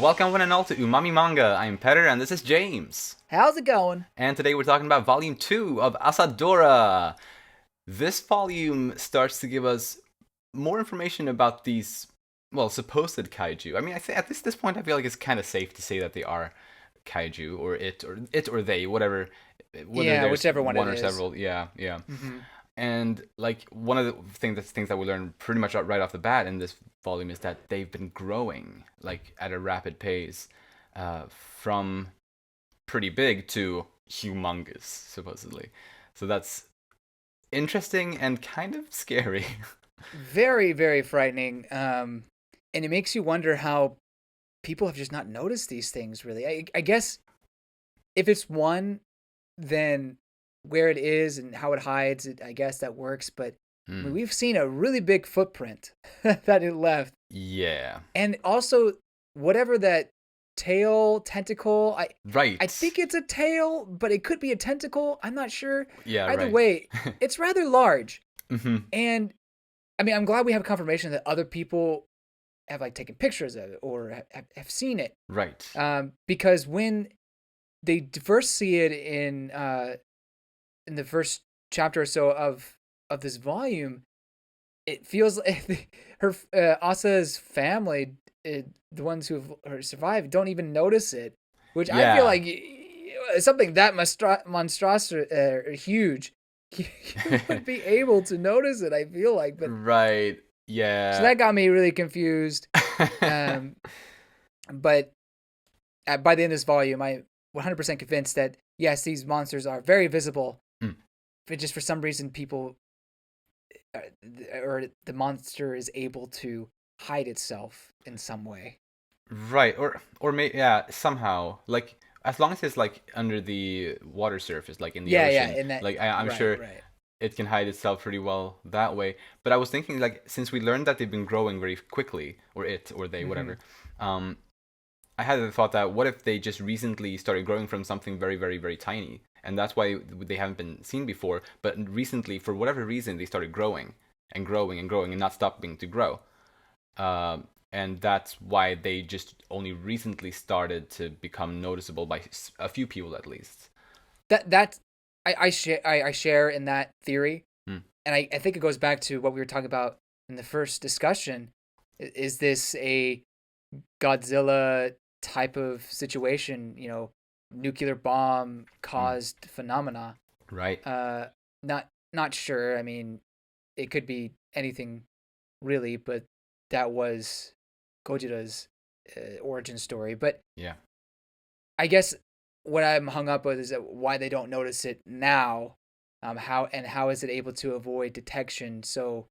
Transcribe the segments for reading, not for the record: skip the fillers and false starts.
Welcome one and all to Umami Manga. I'm Petter and this is James. How's it going? And today we're talking about Volume 2 of Asadora. This volume starts to give us more information about these, supposed kaiju. I mean, at this point I feel like it's kind of safe to say that they are kaiju, or it or they, whatever. Whether Yeah, there's whichever one one it or is. several, yeah. Mm-hmm. And like one of the things that we learn pretty much right off the bat in this volume is that they've been growing like at a rapid pace, from pretty big to humongous, supposedly. So that's interesting and kind of scary. Very, very frightening. And it makes you wonder how people have just not noticed these things, really. I guess if it's one, then where it is and how it hides, I guess that works. But I mean, Hmm. we've seen a really big footprint that it left. Yeah. And also, whatever that tail, tentacle, I Right. think it's a tail, but it could be a tentacle. I'm not sure. Yeah. Either Right. way, it's rather large. Hmm. And I mean, I'm glad we have confirmation that other people have like taken pictures of it or have seen it. Right. Because when they first see it in the first chapter or so of this volume, it feels like her Asa's family, the ones who have survived, don't even notice it, which I feel Yeah. like something that monstrous huge. You would be able to notice it. I feel like, but Right. so Yeah. that got me really confused. Um, but by the end of this volume, I'm 100% convinced that yes, these monsters are very visible, Mm. but just for some reason, people or the monster is able to hide itself in some way. Right, yeah, somehow, like as long as it's like under the water surface, like in the Yeah, yeah, ocean, in that like I'm right, sure right. it can hide itself pretty well that way. But I was thinking, like, since we learned that they've been growing very quickly, or it, or they, Mm-hmm. whatever, um, I had the thought that what if they just recently started growing from something very, very, very tiny, and that's why they haven't been seen before. But recently, for whatever reason, they started growing and growing and growing and not stopping to grow. And that's why they just only recently started to become noticeable by a few people at least. That I share in that theory, Hmm. and I think it goes back to what we were talking about in the first discussion. Is this a Godzilla type of situation? You know, nuclear bomb Hmm. caused phenomena. Right. Uh, not sure. I mean, it could be anything really, but that was Gojira's origin story. But Yeah. I guess what I'm hung up with is that why they don't notice it now. How is it able to avoid detection so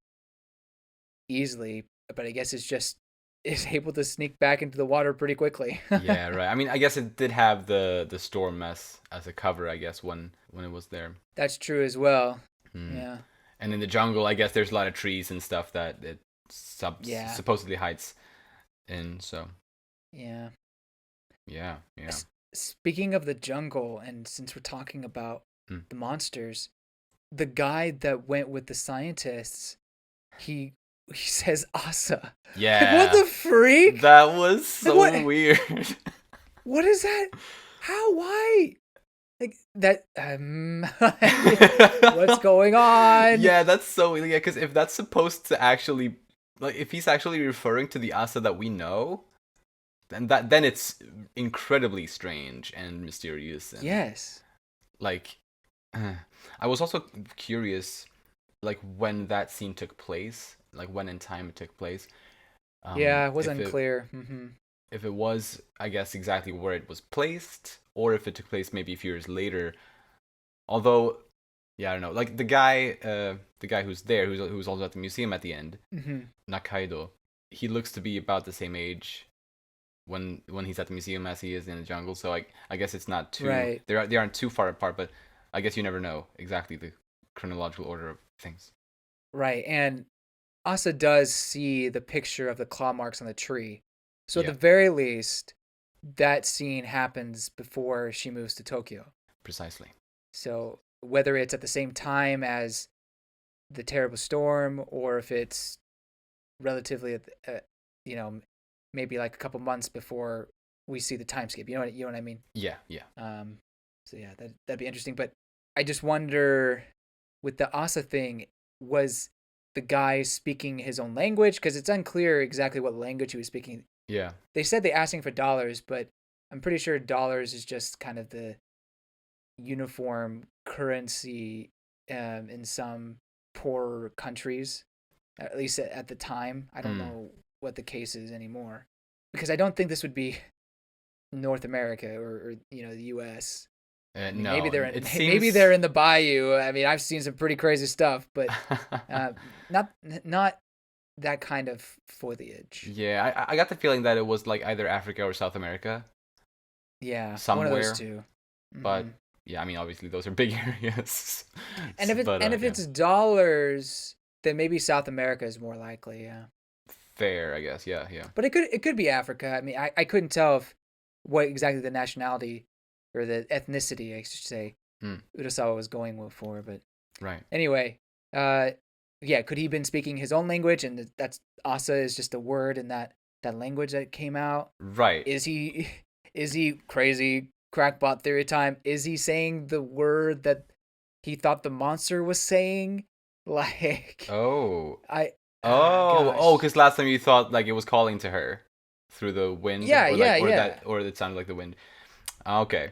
easily? But I guess it's just is able to sneak back into the water pretty quickly. Yeah. Right. I mean, I guess it did have the storm as a cover. I guess when it was there. That's true as well. Hmm. Yeah. And in the jungle, I guess there's a lot of trees and stuff that it Yeah. supposedly hides in. So Yeah. yeah. Yeah. Speaking of the jungle, and since we're talking about Hmm. the monsters, the guy that went with the scientists, he he says Asa. Like what Yeah. the freak? That was Like so what? weird. What is that? How? Why? Like that? What's going on? Yeah, that's so weird. Yeah, because if that's supposed to actually, like, if he's actually referring to the Asa that we know, then it's incredibly strange and mysterious and Yes. like. I was also curious, like when that scene took place, like when in time it took place. Yeah, it was If it unclear. Mm-hmm. if it was, I guess, exactly where it was placed, or if it took place maybe a few years later. Although, yeah, I don't know. Like the guy who's there, who's also at the museum at the end, Mm-hmm. Nakaido. He looks to be about the same age when he's at the museum as he is in the jungle. So I guess it's not too Right. they aren't too far apart. But I guess you never know exactly the chronological order of things. Right. And Asa does see the picture of the claw marks on the tree. So at the Yeah, very least, that scene happens before she moves to Tokyo. precisely. So whether it's at the same time as the terrible storm or if it's relatively, you know, maybe like a couple months before we see the time skip. You know what I mean? Yeah, yeah. So yeah, that'd be interesting. But I just wonder, with the Asa thing, was the guy speaking his own language? Because it's unclear exactly what language he was speaking. Yeah. They said they asking for dollars, but I'm pretty sure dollars is just kind of the uniform currency in some poorer countries, at least at the time. I don't know what the case is anymore, because I don't think this would be North America or the U.S. I mean, No, it maybe seems. they're in the bayou. I mean, I've seen some pretty crazy stuff, but not that kind of foliage. Yeah, I got the feeling that it was like either Africa or South America Yeah, one of those somewhere. two. But yeah, I mean, obviously those are big areas. And if Yeah, it's dollars, then maybe South America is more likely. Yeah, fair, I guess. Yeah, yeah. but it could be Africa. I mean, I couldn't tell if what exactly the nationality or the ethnicity, I should say, Urasawa was going for. But Right. anyway, yeah, could he been speaking his own language, and that's Asa is just a word in that language that came out? Right. Is he crazy crackpot theory time? Is he saying the word that he thought the monster was saying? Like, Oh. I Oh, gosh. because last time you thought like it was calling to her through the wind, Yeah, or yeah, like, or yeah. that, or it sounded like the wind. Okay.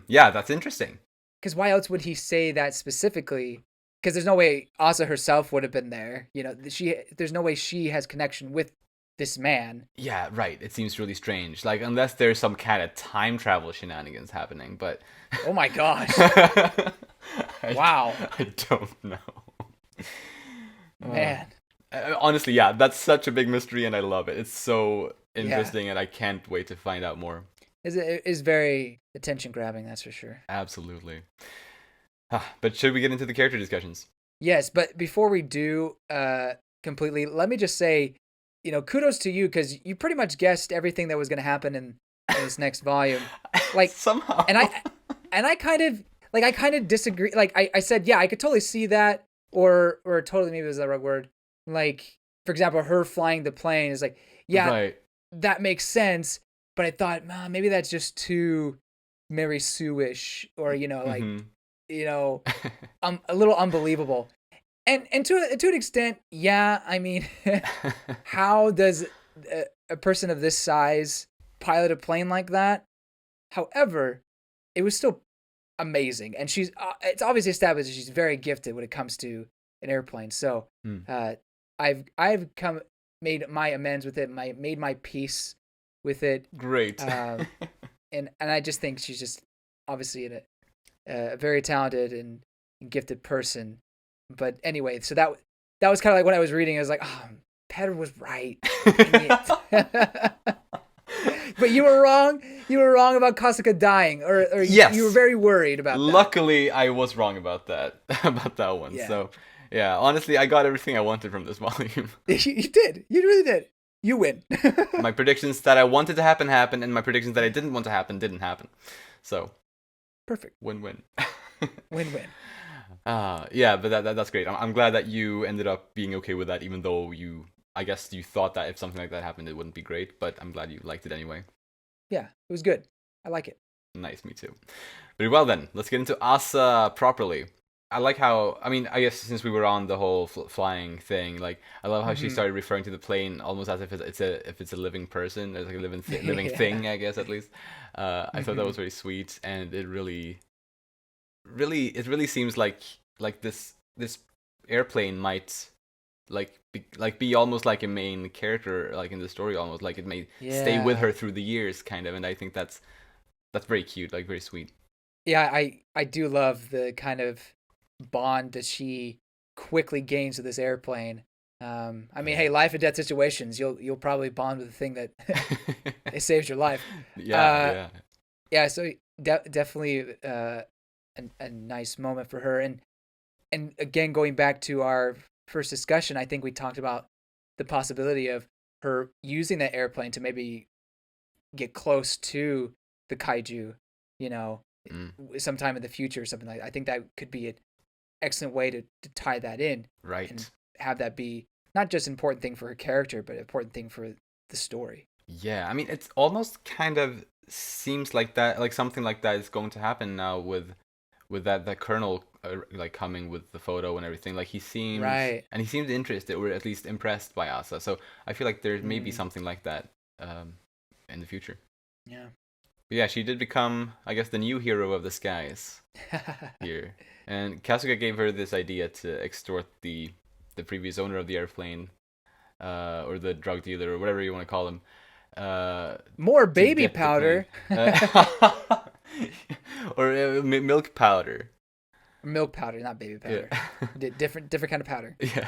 Yeah, that's interesting. Because why else would he say that specifically? Because there's no way Asa herself would have been there. There's no way she has connection with this man. Yeah, right. It seems really strange. Like, unless there's some kind of time travel shenanigans happening, but Oh my gosh. I, Wow. I don't know. Man. Honestly, yeah, that's such a big mystery, and I love it. It's so Yeah. interesting, and I can't wait to find out more. It is very attention grabbing, that's for sure. Absolutely. But should we get into the character discussions? Yes, but before we do completely, let me just say, kudos to you, because you pretty much guessed everything that was going to happen in this next volume. Like, somehow, and I kind of disagree. Like, I said, yeah, I could totally see that, or totally, maybe it was the right word. Like, for example, her flying the plane is like, yeah, right. that makes sense. But I thought, maybe that's just too Mary Sue-ish, or like, a little unbelievable. And to an extent, yeah. I mean, how does a person of this size pilot a plane like that? However, it was still amazing, and it's obviously established that she's very gifted when it comes to an airplane. So, I've made my amends with it, made my peace with it. Great. And I just think she's just obviously a very talented and gifted person. But anyway, so that was kind of like when I was reading, I was like, oh, Pedro was right. But you were wrong. You were wrong about Kasuga dying, or yes. You were very worried about that. Luckily, I was wrong about that one. Yeah. So, yeah, honestly, I got everything I wanted from this volume. You did. You really did. You win. My predictions that I wanted to happen happened, and my predictions that I didn't want to happen didn't happen. So, perfect. Win-win. Win-win. Yeah, but that's great. I'm glad that you ended up being okay with that, even though I guess you thought that if something like that happened, it wouldn't be great. But I'm glad you liked it anyway. Yeah, it was good. I like it. Nice, me too. Very well then. Let's get into Asa properly. I like how, I mean, I guess since we were on the whole flying thing, like I love how she started referring to the plane almost as if it's a living person, as like a living thing, I guess at least. I thought that was very sweet, and it really seems like this airplane might be almost like a main character, like in the story, almost like it may stay with her through the years, kind of. And I think that's very cute, like very sweet. Yeah, I do love the kind of bond that she quickly gains with this airplane. I mean, hey, life and death situations, you'll probably bond with the thing that it saves your life. Yeah. So definitely a nice moment for her, and again, going back to our first discussion, I think we talked about the possibility of her using that airplane to maybe get close to the kaiju, sometime in the future or something like that. I think that could be an excellent way to tie that in, right? And have that be not just an important thing for her character, but an important thing for the story. Yeah, I mean, it's almost kind of seems like that, like something like that is going to happen now with that colonel like coming with the photo and everything. Like Right. he seemed interested or at least impressed by Asa. So I feel like there may be Mm, something like that um, in the future. yeah. But yeah, she did become, I guess, the new hero of the skies here. And Kasuga gave her this idea to extort the previous owner of the airplane, or the drug dealer, or whatever you want to call him, uh, More to baby get the plane. powder. Or milk powder. Milk powder, not baby Yeah. powder. Different kind of powder. Yeah.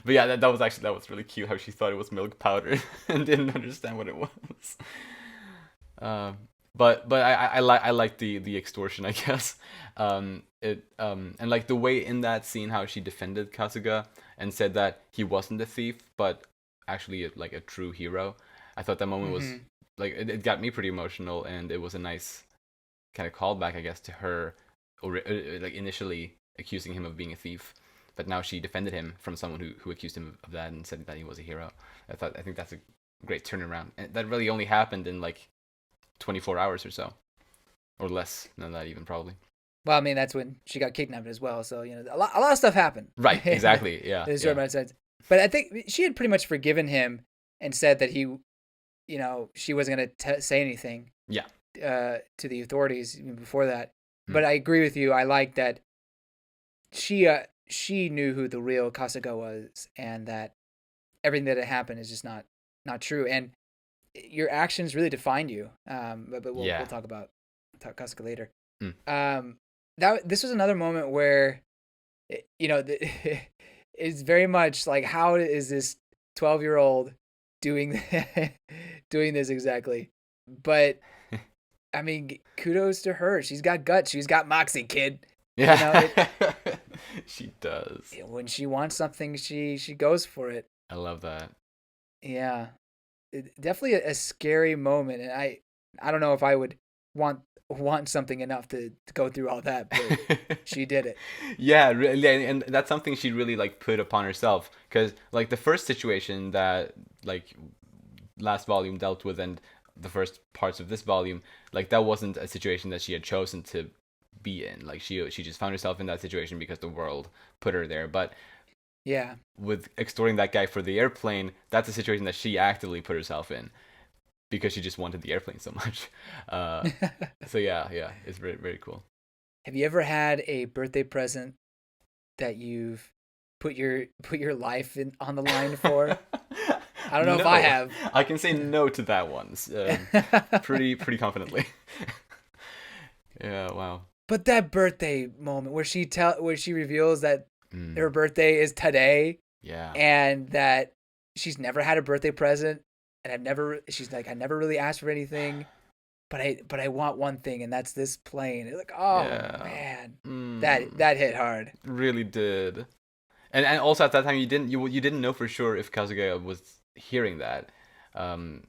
But yeah, that was actually, that was really cute how she thought it was milk powder and didn't understand what it was. Um, but I like the extortion, I guess. It and like the way in that scene how she defended Kasuga and said that he wasn't a thief but actually like a true hero. I thought that moment was Hmm. like it got me pretty emotional, and it was a nice kind of callback, I guess, to her or like initially accusing him of being a thief, but now she defended him from someone who accused him of that and said that he was a hero. I think that's a great turnaround, and that really only happened in like 24 hours or so, or less than that even probably. Well, I mean, that's when she got kidnapped as well. So a lot of stuff happened. Right, in exactly. Yeah, a short yeah, amount of time. But I think she had pretty much forgiven him and said that she wasn't going to say anything yeah. to the authorities even before that. Mm. But I agree with you. I like that she knew who the real Kasuga was, and that everything that had happened is just not true. And your actions really defined you. But we'll Yeah. talk Kasuga later. Mm. That this was another moment where it's very much like, how is this 12-year-old doing doing this exactly? But I mean, kudos to her. She's got guts. She's got moxie, kid. It Yeah. She does. when she wants something, she goes for it. I love that. Yeah, definitely a scary moment, and I don't know if I would want something enough to go through all that, but she did it. Yeah, really, and that's something she really like put upon herself, because like the first situation that like last volume dealt with, and the first parts of this volume, like that wasn't a situation that she had chosen to be in. Like she just found herself in that situation because the world put her there. But Yeah. with extorting that guy for the airplane, that's a situation that she actively put herself in because she just wanted the airplane so much. Uh, so yeah, it's very very cool. Have you ever had a birthday present that you've put your life on the line for? I don't know if I No, have. I can say no to that one. Pretty confidently. Yeah, wow. But that birthday moment where where she reveals that her Mm, birthday is today, yeah, and that she's never had a birthday present, and she's like, I never really asked for anything, but I want one thing, and that's this plane. It's like, oh yeah. man, Mm, that hit hard. really did. And also at that time you didn't know for sure if Kazuga was hearing that. Um,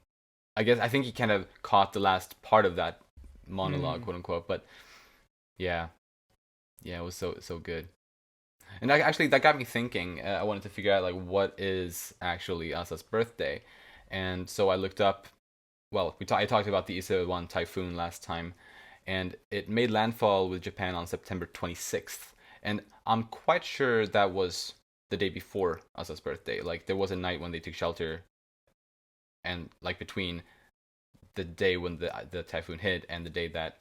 I think he kind of caught the last part of that monologue, Mm. quote unquote. But yeah, yeah, it was so good. And actually, that got me thinking. I wanted to figure out like what is actually Asa's birthday, and so I looked up. Well, I talked about the Issa 1 typhoon last time, and it made landfall with Japan on September 26th. And I'm quite sure that was the day before Asa's birthday. Like there was a night when they took shelter, and like between the day when the typhoon hit and the day that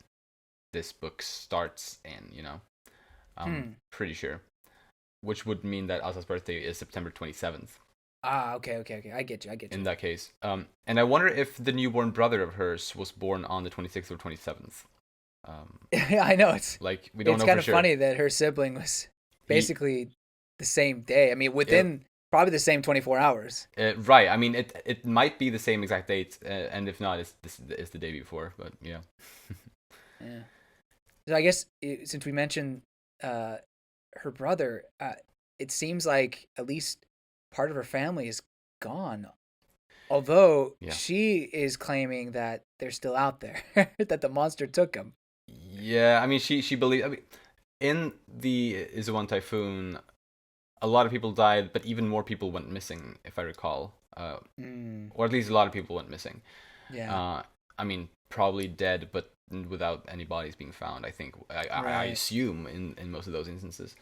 this book starts in, I'm Hmm. pretty sure. Which would mean that Asa's birthday is September 27th Ah, okay. I get you. I get in you. that case. And I wonder if the newborn brother of hers was born on the 26th or 27th. Um, I know like we don't it's know kind for of sure. funny that her sibling was He, basically the same day. I mean, it, within probably the same 24 hours. right. I mean, it might be the same exact date, and if not, it's the day before. But yeah, Yeah. So I guess since we mentioned uh, her brother, it seems like at least part of her family is gone. Although yeah, she is claiming that they're still out there, that the monster took them. yeah. I mean, she believed. I mean, in the Izuwan typhoon, a lot of people died, but even more people went missing, if I recall. Mm, or at least a lot of people went missing. yeah. I mean, probably dead, but without any bodies being found. I think I Right. assume in most of those instances.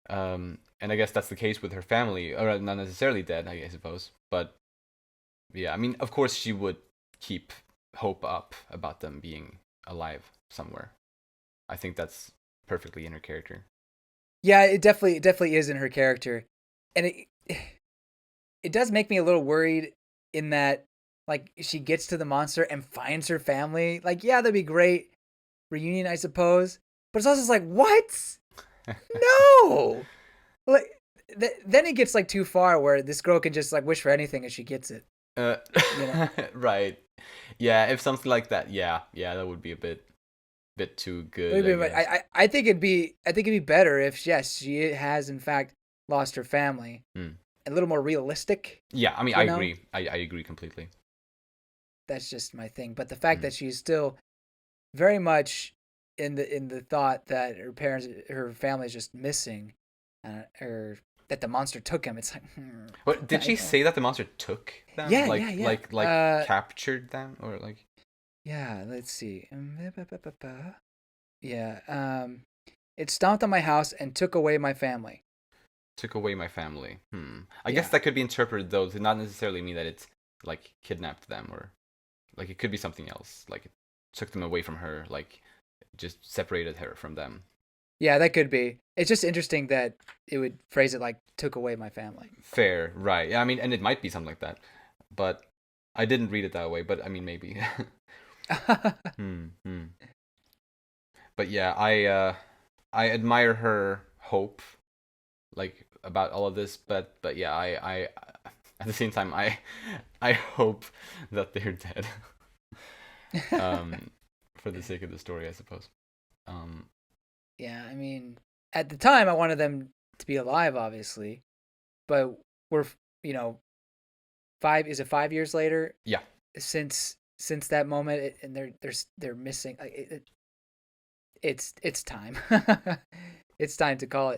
And I guess that's the case with her family, or not necessarily dead, I suppose. But yeah, I mean, of course, she would keep hope up about them being alive somewhere. I think that's perfectly in her character. Yeah, it definitely is in her character, and it does make me a little worried in that like she gets to the monster and finds her family. Like, yeah, that'd be great reunion, I suppose. But it's also just like, what? No. Like, then it gets like too far where this girl can just like wish for anything and she gets it. Uh, You know. right. Yeah, if something like that, yeah, that would be a bit too good, I guess. I think it'd be better if yes she has in fact lost her family. Hmm. A little more realistic. Yeah, I mean, I You know. agree. I agree completely. That's just my thing. But the fact Hmm. that she's still very much in the thought that her family is just missing, or that the monster took him. It's like, What did I she don't. say that the monster took them? Yeah, yeah, yeah. Like captured them or like Yeah. Let's see. Yeah. It stomped on my house and took away my family. took away my family. Hmm. I guess Yeah. that could be interpreted though to not necessarily mean that it's like kidnapped them or like it could be something else. Like it took them away from her, like just separated her from them. Yeah, that could be. It's just interesting that it would phrase it like took away my family. Fair, right? Yeah, I mean, and it might be something like that, but I didn't read it that way. But I mean, maybe. Hmm. But yeah, I admire her hope, like about all of this. But yeah, I at the same time I hope that they're dead. um, for the sake of the story, I suppose. Um, Yeah, I mean, at the time I wanted them to be alive, obviously, but we're you know 5 years later yeah, since that moment, and they're missing. Like, it's time. It's time to call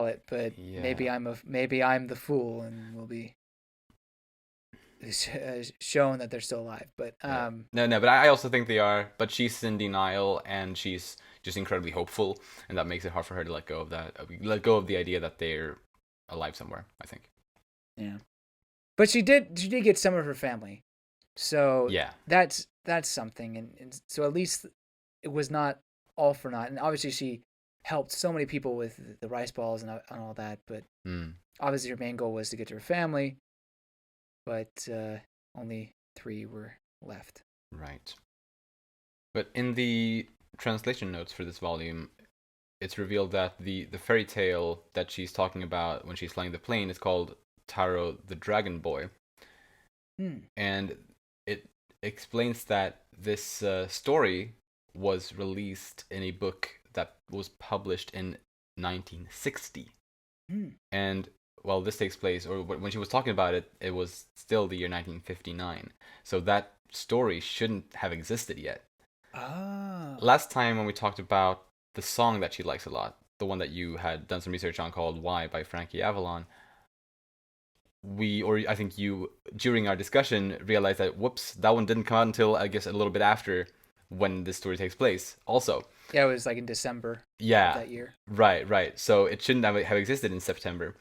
it. But yeah, maybe I'm the fool, and will be shown that they're still alive. But no, but I also think they are. But she's in denial, and she's just incredibly hopeful, and that makes it hard for her to let go of that. Let go of the idea that they're alive somewhere. I think. yeah, but she did get some of her family, so Yeah, that's something, and so at least it was not all for naught. And obviously she helped so many people with the rice balls and all that, but mm, obviously her main goal was to get to her family, but only three were left. right. But in the translation notes for this volume, it's revealed that the fairy tale that she's talking about when she's flying the plane is called Taro the Dragon Boy, Hmm. and it explains that this story was released in a book that was published in 1960. Hmm. And well, this takes place, or when she was talking about it, it was still the year 1959. So that story shouldn't have existed yet. Oh. Last time when we talked about the song that she likes a lot, the one that you had done some research on called Why by Frankie Avalon, or I think you, during our discussion, realized that, whoops, that one didn't come out until, I guess, a little bit after when this story takes place, also. Yeah, it was like in December of Yeah, that year. right. So it shouldn't have existed in September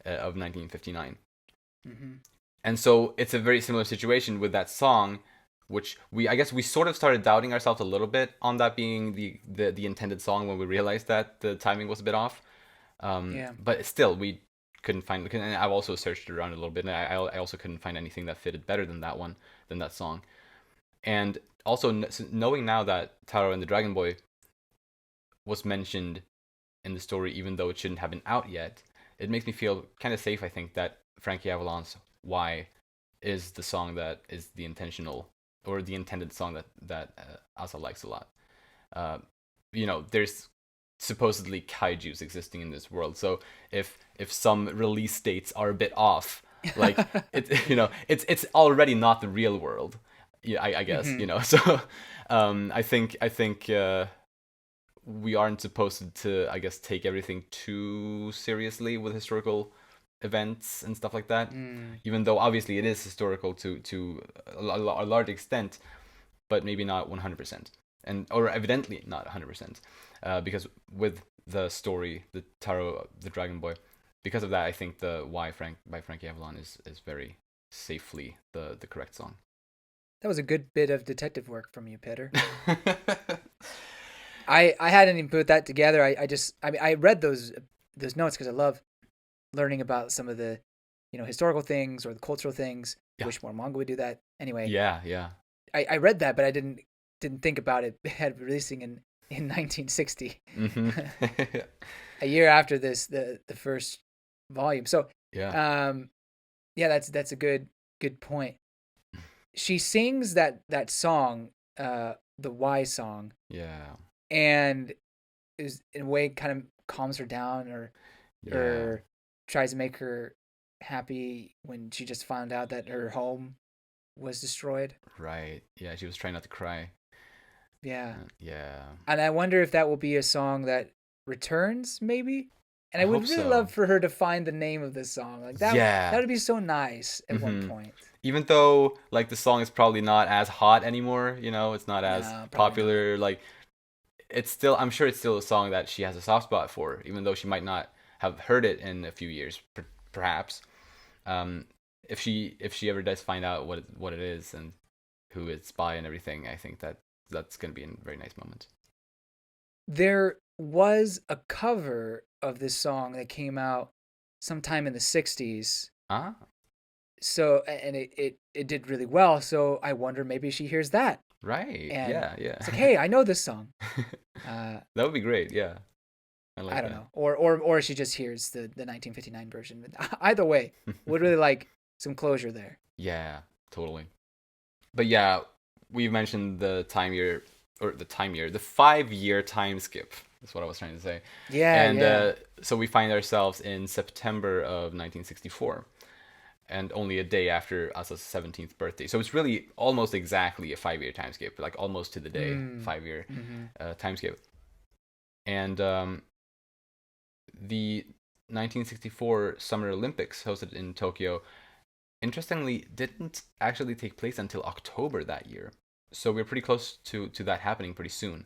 of 1959. Mm-hmm. And so it's a very similar situation with that song, which I guess we sort of started doubting ourselves a little bit on that being the intended song when we realized that the timing was a bit off. Yeah. But still, we couldn't find. And I've also searched around a little bit, and I also couldn't find anything that fitted better than that song. And also knowing now that Taro and the Dragon Boy was mentioned in the story, even though it shouldn't have been out yet, it makes me feel kind of safe. I think that Frankie Avalon's "Why" is the song that is the intentional or the intended song that Asa likes a lot. Uh, there's supposedly kaijus existing in this world, so if some release dates are a bit off, like it, it's already not the real world. Yeah, I guess Mm-hmm. So I think we aren't supposed to, I guess, take everything too seriously with historical events and stuff like that. Mm. Even though obviously it is historical to a large extent, but maybe not 100%, and or evidently not 100%, because with the story, the Taro, the Dragon Boy, because of that, I think the Why Frank by Frankie Avalon is very safely the correct song. That was a good bit of detective work from you, Peter. I hadn't even put that together. I mean I read those notes because I love learning about some of the historical things or the cultural things. Yeah. Wish more manga would do that. Anyway, Yeah. I read that, but I didn't think about it had releasing in 1960, Mm-hmm. a year after the first volume. So Yeah. yeah, that's a good point. She sings that song, the Y song, Yeah. and is in a way kind of calms her down, Yeah. or tries to make her happy when she just found out that her home was destroyed. Right. Yeah. She was trying not to cry. Yeah. Yeah. And I wonder if that will be a song that returns, maybe. And I I hope would really so. love for her to find the name of this song. Like that Yeah. would be so nice at one Mm-hmm. point. Even though like the song is probably not as hot anymore, it's not as No, probably not. popular. Like it's still, I'm sure it's still a song that she has a soft spot for, even though she might not have heard it in a few years, perhaps. Um, if she ever does find out what it is and who it's by and everything, I think that's gonna be a very nice moment. There was a cover of this song that came out sometime in the 60s. Ah, So, and it did really well. So I wonder maybe she hears that right. and Yeah. it's like, hey, I know this song. That would be great. Yeah, I I like don't that. know. Or she just hears the 1959 version. Either way, would really like some closure there. Yeah, totally. But yeah, we mentioned the 5-year time skip. That's what I was trying to say. Yeah, And yeah. so we find ourselves in September of 1964, and only a day after Asa's 17th birthday. So it's really almost exactly a 5-year time skip, like almost to the day, Mm. 5-year Mm-hmm. time skip. And the 1964 Summer Olympics hosted in Tokyo, interestingly, didn't actually take place until October that year. So we're pretty close to that happening pretty soon.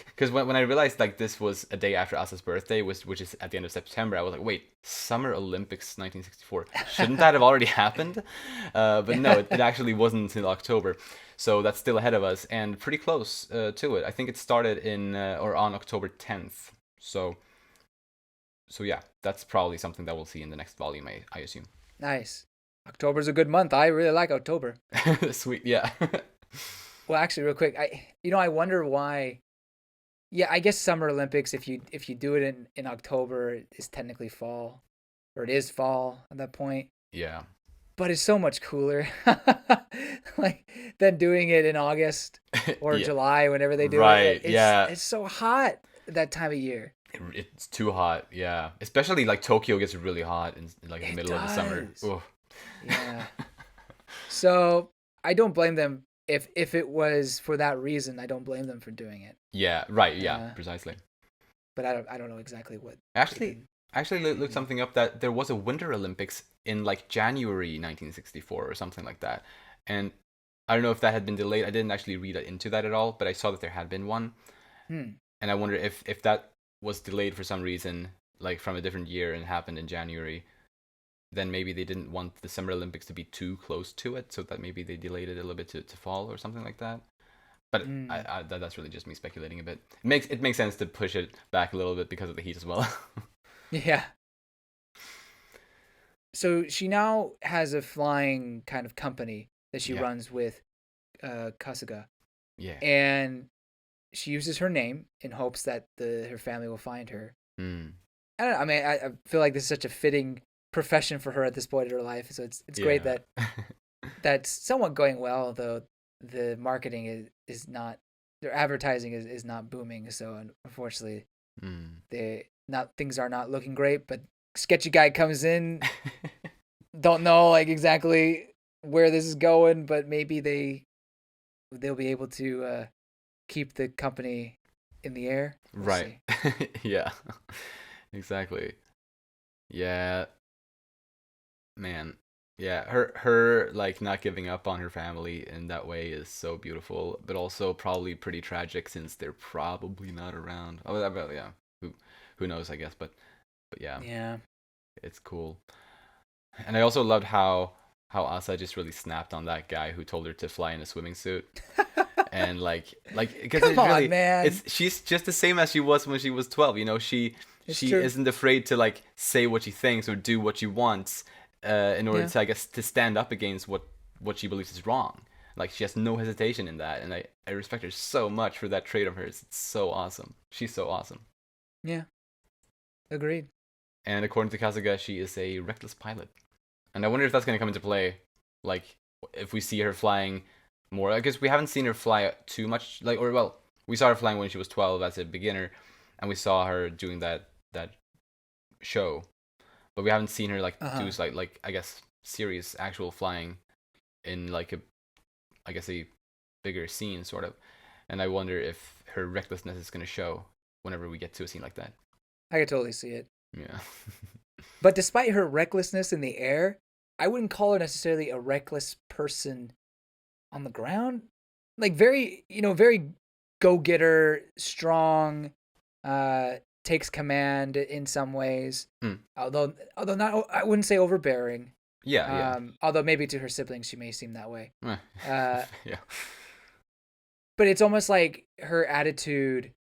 Because when I realized like this was a day after Asa's birthday, which is at the end of September, I was like, wait, Summer Olympics 1964, shouldn't that have already happened? But no, it actually wasn't until October, so that's still ahead of us and pretty close to it. I think it started in or on October 10th. So yeah, that's probably something that we'll see in the next volume, I assume. Nice. October's a good month. I really like October. Sweet, yeah. Well, actually, real quick, I wonder why. Yeah, I guess Summer Olympics, if you do it in October, is technically fall, or it is fall at that point. Yeah. But it's so much cooler, like than doing it in August or Yeah. July, whenever they do it. Right. Yeah. It's so hot that time of year. It's too hot. Yeah. Especially like Tokyo gets really hot in like the It middle of the summer. does. Oof. Yeah. So I don't blame them if it was for that reason. I don't blame them for doing it. Yeah. Right. Yeah. Uh, Precisely. but I don't know exactly what they've Actually, been looked thinking. something up that there was a Winter Olympics in like January 1964 or something like that, and I don't know if that had been delayed. I didn't actually read into that at all, but I saw that there had been one, Hmm. and I wonder if that was delayed for some reason, like from a different year and happened in January. Then maybe they didn't want the Summer Olympics to be too close to it, so that maybe they delayed it a little bit to fall or something like that. But Hmm. that's really just me speculating a bit. It makes sense to push it back a little bit because of the heat as well. Yeah. So she now has a flying kind of company that she Yeah. runs with Kasuga, Yeah. and she uses her name in hopes that her family will find her. Mm. I don't know. I mean, I feel like this is such a fitting profession for her at this point in her life. So it's great Yeah. that that's somewhat going well, though the marketing is not, their advertising is not booming. So unfortunately, Mm. things are not looking great. But sketchy guy comes in, don't know like exactly where this is going, but maybe they'll be able to keep the company in the air. We'll Right. see. Yeah. Exactly. Yeah, man. Yeah, her like not giving up on her family in that way is so beautiful, but also probably pretty tragic since they're probably not around. Oh, well, yeah. Who who knows, I guess, but yeah, Yeah. it's cool. And I also loved how Asa just really snapped on that guy who told her to fly in a swimming suit. And like because Come it on, really man. it's she's just the same as she was when she was 12, you know. she It's she true. isn't afraid to like say what she thinks or do what she wants in order Yeah. to, I guess, to stand up against what she believes is wrong. Like she has no hesitation in that, and I respect her so much for that trait of hers. It's so awesome. She's so awesome. Yeah. Agreed. And according to Kasuga, she is a reckless pilot. And I wonder if that's going to come into play, like if we see her flying more. Because we haven't seen her fly too much. Like, or well, we saw her flying when she was 12 as a beginner, and we saw her doing that show, but we haven't seen her like do Uh-huh. like I guess serious actual flying in like a, I guess, a bigger scene sort of. And I wonder if her recklessness is going to show whenever we get to a scene like that. I could totally see it. Yeah. But despite her recklessness in the air, I wouldn't call her necessarily a reckless person on the ground. Like very, very go-getter, strong, uh takes command in some ways. Mm. Although not, I wouldn't say overbearing. Yeah, yeah. Although maybe to her siblings she may seem that way. Uh Yeah. but it's almost like her attitude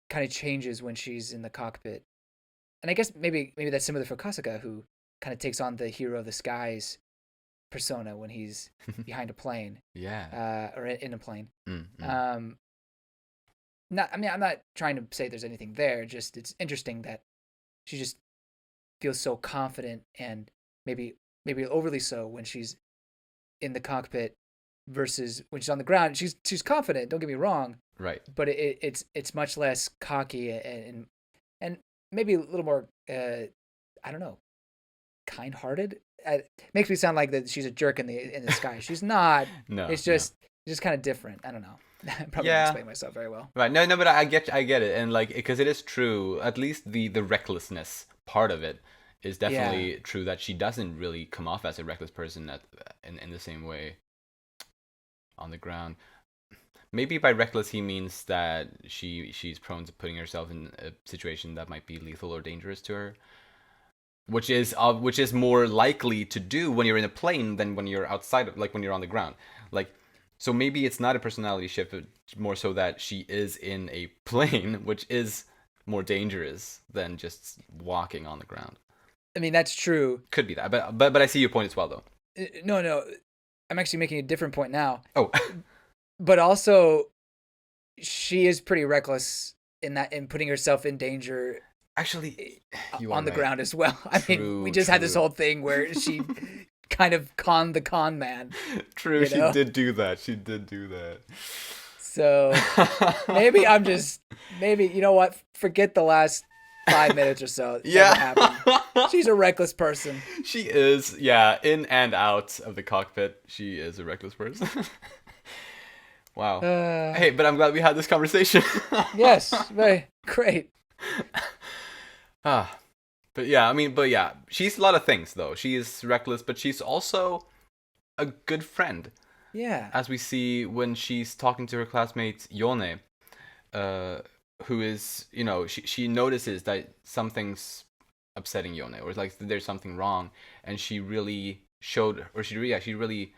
kind of changes when she's in the cockpit. And I guess maybe that's similar for Kasuga, who kind of takes on the hero of the skies persona when he's behind a plane, Yeah. or in a plane. Mm, mm. Um, not, I mean, I'm not trying to say there's anything there. Just it's interesting that she just feels so confident and maybe overly so when she's in the cockpit versus when she's on the ground. She's confident. Don't get me wrong, Right. but it's much less cocky and maybe a little more I don't know, kind-hearted. It makes me sound like that she's a jerk in the sky. She's not. No, It's no. just kind of different. I don't know. I probably didn't Yeah. explain myself very well. Right. No, no, but I get it, and like because it is true. At least the recklessness part of it is Yeah. definitely true. That she doesn't really come off as a reckless person in the same way on the ground. Maybe by reckless he means that she's prone to putting herself in a situation that might be lethal or dangerous to her, which is more likely to do when you're in a plane than when you're outside of, like when you're on the ground. Like, so maybe it's not a personality shift, but more so that she is in a plane, which is more dangerous than just walking on the ground. I mean, that's true. Could be that, but I see your point as well, though. No, no. I'm actually making a different point now. Oh, But also, she is pretty reckless in putting herself in danger actually, you are on the right. ground as well. I mean, we True, just had this true. whole thing where she kind of conned the con man, True, you she know? did do that. She did do that. So maybe I'm just, maybe, you know what? Forget the last 5 minutes or so. It never happened. Yeah. She's a reckless person. She is, yeah, in and out of the cockpit. She is a reckless person. Wow. Uh, Hey, but I'm glad we had this conversation. yes, very great. Ah, but yeah, I mean, but yeah, she's a lot of things though. She is reckless, but she's also a good friend, Yeah. as we see when she's talking to her classmate Yone, uh, who is, you know, she notices that something's upsetting Yone, or like there's something wrong, and she really showed, or she really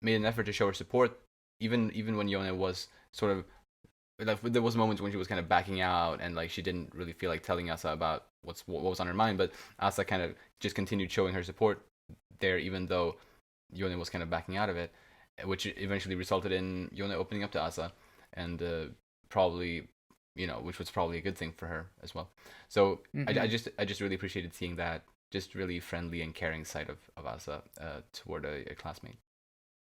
made an effort to show her support, even when Yone was sort of like, there was moments when she was kind of backing out, and like she didn't really feel like telling Asa about what was on her mind, but Asa kind of just continued showing her support there, even though Yone was kind of backing out of it, which eventually resulted in Yone opening up to Asa, and probably, you know, which was probably a good thing for her as well. So Hmm. I just really appreciated seeing that just really friendly and caring side of Asa toward a classmate.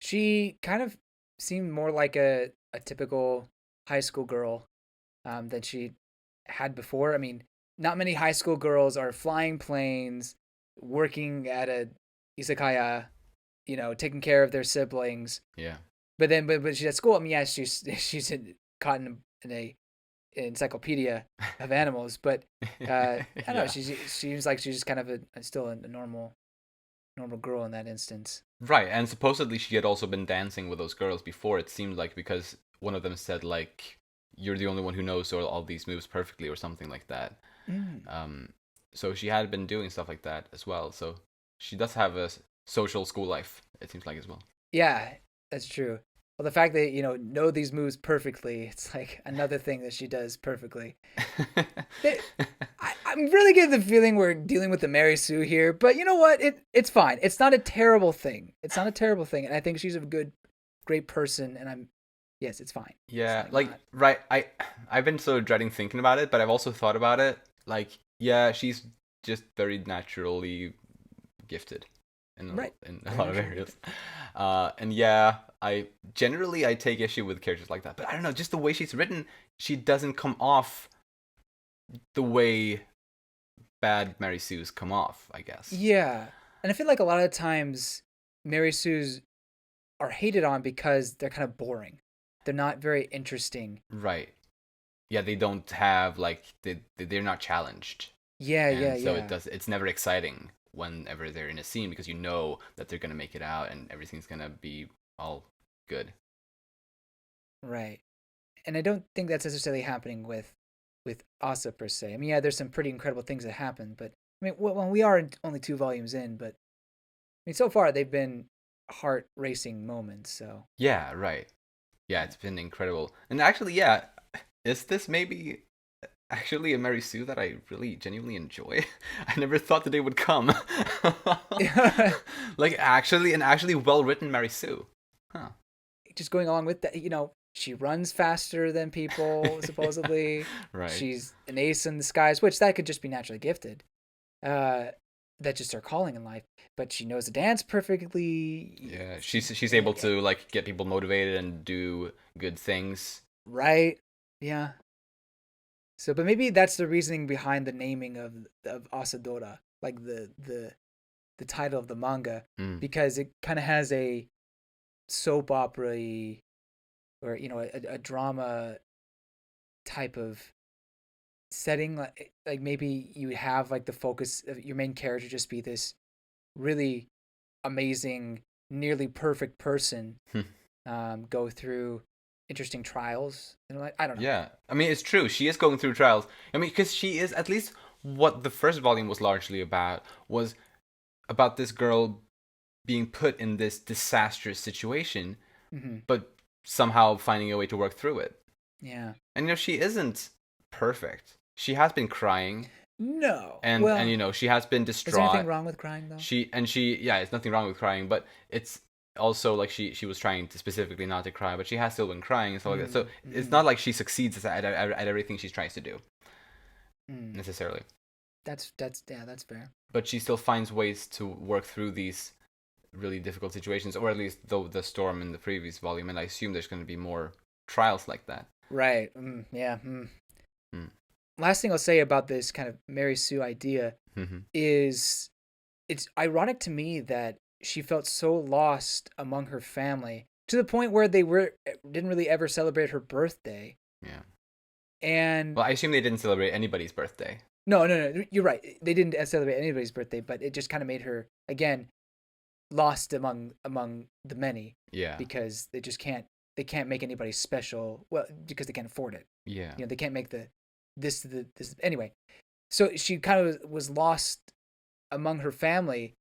She kind of seemed more like a typical high school girl than she had before. I mean, not many high school girls are flying planes, working at a izakaya, taking care of their siblings. Yeah. But then, but she's at school. I mean, yeah, she's caught in a encyclopedia of animals, but I don't know. Yeah. She seems like she's just kind of still a normal girl in that instance. Right, and supposedly she had also been dancing with those girls before. It seemed like because one of them said like, "You're the only one who knows all these moves perfectly" or something like that. Mm. Um, so she had been doing stuff like that as well. So she does have a social school life. It seems like as well. Yeah, that's true. Well, the fact that know these moves perfectly, it's like another thing that she does perfectly. I'm really getting the feeling we're dealing with the Mary Sue here, but you know what? It's fine. It's not a terrible thing. It's not a terrible thing, and I think she's a great person. And yes, it's fine. It's Yeah, like like not. right. I've been sort of dreading thinking about it, but I've also thought about it. Like, yeah, she's just very naturally gifted Right. in a Very lot of naturally areas. gifted. And yeah, I take issue with characters like that, but I don't know, just the way she's written, she doesn't come off the way bad Mary Sue's come off, I guess. Yeah, and I feel like a lot of times Mary Sue's are hated on because they're kind of boring. They're not very interesting. Right. Yeah, they don't have like they're not challenged, Yeah, yeah, and so yeah. it's never exciting whenever they're in a scene because you know that they're gonna make it out and everything's gonna be all good. Right. And I don't think that's necessarily happening with Asa per se. I mean, yeah, there's some pretty incredible things that happen, but I mean, when we are only 2 volumes in, but I mean, so far they've been heart racing moments. So Yeah, right. Yeah, it's been incredible. And actually, yeah, is this maybe actually a Mary Sue that I really genuinely enjoy? I never thought the day would come. yeah, Like actually well written Mary Sue. Huh. just going along with that, she runs faster than people supposedly. Right. She's an ace in disguise, which that could just be naturally gifted. Uh, that's just her calling in life. But she knows the dance perfectly. Yeah, she's Yeah, able yeah. to like get people motivated and do good things. Right. Yeah. So, but maybe that's the reasoning behind the naming of Asadora, like the title of the manga, Mm. because it kind of has a soap opera or a drama type of setting. Like maybe you have like the focus of your main character just be this really amazing, nearly perfect person, go through interesting trials, and like I don't know. Yeah, I mean it's true. She is going through trials. I mean, because she is at least what the first volume was largely about was about this girl being put in this disastrous situation, Hmm. but somehow finding a way to work through it. Yeah. And she isn't perfect. She has been crying, No. and Well, she has been is there anything distraught. wrong with crying though? She yeah, it's nothing wrong with crying, but it's also like she was trying to specifically not to cry, but she has still been crying and stuff like that. So it's Mm-hmm. not like she succeeds at everything she tries to do Mm. necessarily, That's yeah, that's fair. but she still finds ways to work through these really difficult situations, or at least though the storm in the previous volume, and I assume there's going to be more trials like that. Right. Yeah. Mm. Mm. Last thing I'll say about this kind of Mary Sue idea Mm-hmm. is it's ironic to me that she felt so lost among her family to the point where they didn't really ever celebrate her birthday. Yeah. And Well, I assume they didn't celebrate anybody's birthday. no, you're right. They didn't celebrate anybody's birthday, but it just kind of made her again lost among the many Yeah. because they can't make anybody special. Well, because they can't afford it. Yeah. They can't make this anyway. So she kind of was lost among her family,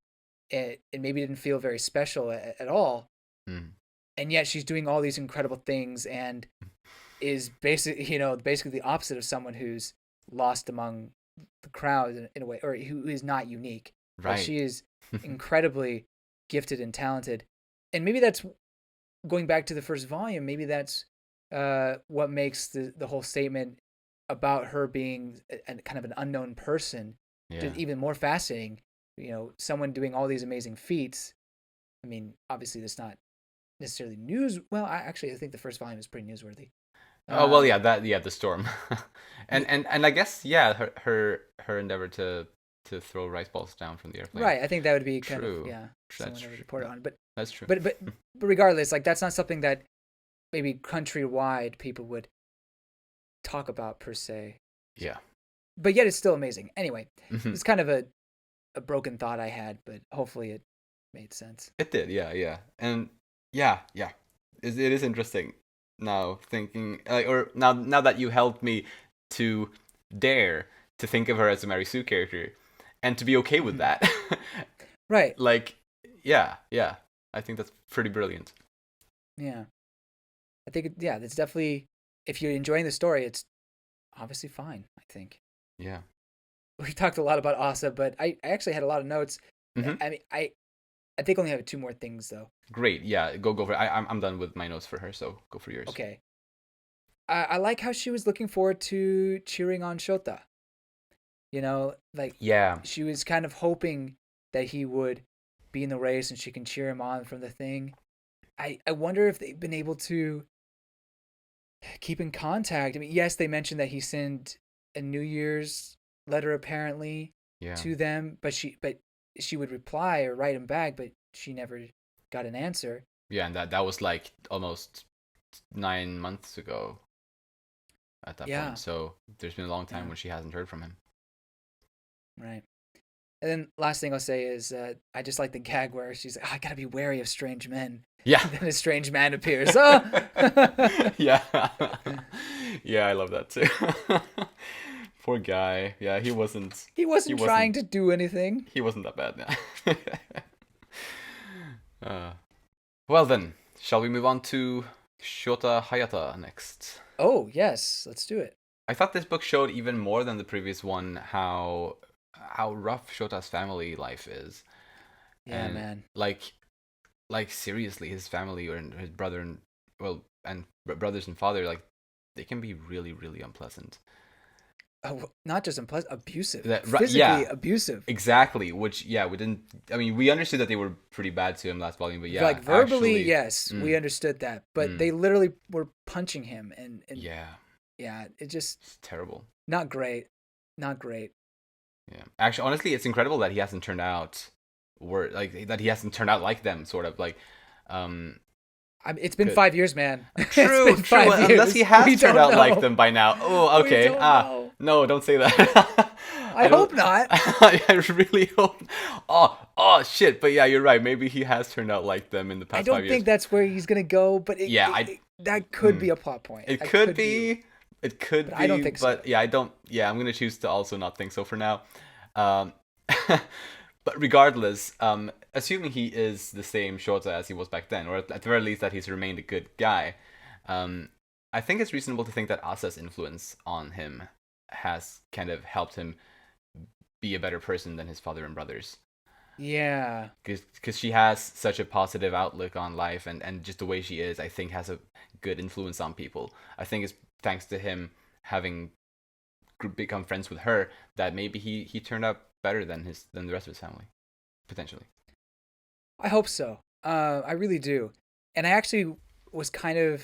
and maybe didn't feel very special at all. Mm. And yet she's doing all these incredible things and is basically the opposite of someone who's lost among the crowd in a way, or who is not unique. Like Right. she is incredibly gifted and talented, and maybe that's going back to the first volume. Maybe that's what makes the whole statement about her being a kind of an unknown person Yeah. just even more fascinating. Someone doing all these amazing feats. I mean, obviously, that's not necessarily news. Well, I think the first volume is pretty newsworthy. Oh well, Um, yeah, the storm, yeah, and I guess yeah, her endeavor to throw rice balls down from the airplane. right. I think that would be kind of True. yeah, That's someone to true. report on. But That's true. but but but regardless, like that's not something that maybe countrywide people would talk about per se. Yeah. But yet it's still amazing. Anyway, Hmm. it's kind of a broken thought I had, but hopefully it made sense. It did, yeah, yeah, and yeah, yeah. It is interesting now thinking, or now that you helped me to dare to think of her as a Mary Sue character, and to be okay with Hmm. that. Right. Like, yeah, yeah. I think that's pretty brilliant. Yeah. I think, yeah, it's definitely, if you're enjoying the story, it's obviously fine, I think. Yeah. We talked a lot about Asa, but I actually had a lot of notes. Hmm. I mean, I think I only have two more things, though. Great. Yeah. Go for it. I'm done with my notes for her, so go for yours. Okay. I like how she was looking forward to cheering on Shota. Like Yeah. she was kind of hoping that he would be in the race and she can cheer him on from the thing. I wonder if they've been able to keep in contact. I mean, yes, they mentioned that he sent a New Year's letter apparently Yeah. to them, but she would reply or write him back, but she never got an answer. Yeah, and that was like almost 9 months ago at that point. Yeah, So there's been a long time yeah, when she hasn't heard from him. right. And then last thing I'll say is I just like the gag where she's like, oh, I gotta be wary of strange men. Yeah. And then a strange man appears. Oh! Yeah. Yeah, I love that too. Poor guy. Yeah, he wasn't. He He wasn't trying wasn't. to do anything. He wasn't that bad. Yeah. uh, well then, shall we move on to Shota Hayata next? Oh, yes, let's do it. I thought this book showed even more than the previous one how rough Shota's family life is, Yeah, and man. like seriously, his family or his brother and brothers and father, like they can be really really unpleasant. Oh, not just unpleasant, abusive. That right? Physically Yeah, abusive. exactly. Which yeah, we didn't. I mean, we understood that they were pretty bad to him last volume, but yeah, Like verbally, actually, yes, we mm, understood that. But mm, they literally were punching him and yeah, yeah, it just it's terrible. not great. Not great. Yeah, actually, honestly, it's incredible that he hasn't turned out like that he hasn't turned out like them, sort of like, um, It's been could, 5 years, man. It's true, been true. 5 years. Unless he We has turned don't out like know. them by now. Oh, We okay. don't Ah, know. no, don't say that. I don't. hope not. I really hope. Oh, shit. But yeah, you're right. Maybe he has turned out like them in the I past don't 5 years. think that's where he's gonna go, but Yeah, that could hmm. be a plot point. It That could could be, be. It could but I don't be. think so. But yeah, I don't. Yeah, I'm gonna choose to also not think so for now. Um, but regardless, assuming he is the same Shota as he was back then, or at the very least that he's remained a good guy, um, I think it's reasonable to think that Asa's influence on him has kind of helped him be a better person than his father and brothers. Yeah. Because she has such a positive outlook on life, and just the way she is, I think has a good influence on people. I think it's thanks to him having become friends with her that maybe he turned out better than the rest of his family, potentially. I hope so. I really do. And I actually was kind of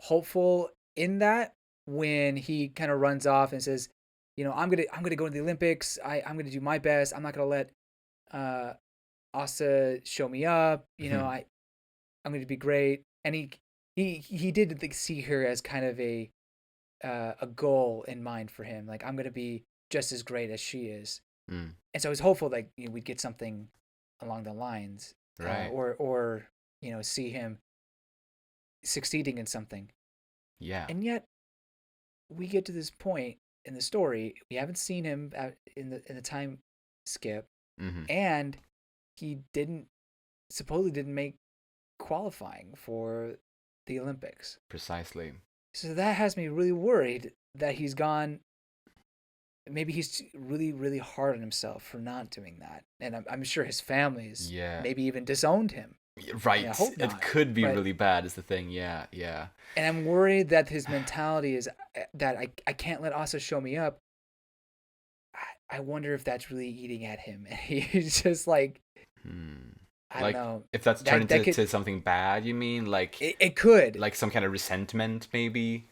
hopeful in that when he kind of runs off and says, I'm gonna go to the Olympics. I'm gonna do my best. I'm not gonna let uh, Asa show me up. I'm gonna be great. And he did like, see her as kind of a goal in mind for him. Like I'm gonna be just as great as she is. Mm, And so I was hopeful like we'd get something along the lines, right. or see him succeeding in something. Yeah. And yet we get to this point in the story we haven't seen him in the time skip, Mm-hmm. and he supposedly didn't make qualifying for the Olympics. Precisely. So that has me really worried that he's gone. Maybe he's really, really hard on himself for not doing that, and I'm sure his family's Yeah. maybe even disowned him. Right. I hope It not, could be but really bad. Is the thing. Yeah. Yeah. and I'm worried that his mentality is that I can't let Asa show me up. I wonder if that's really eating at him, and he's just like, Hmm. I Like don't know. if that's That turned that into could to something bad, you mean? it could Like some kind of resentment, maybe.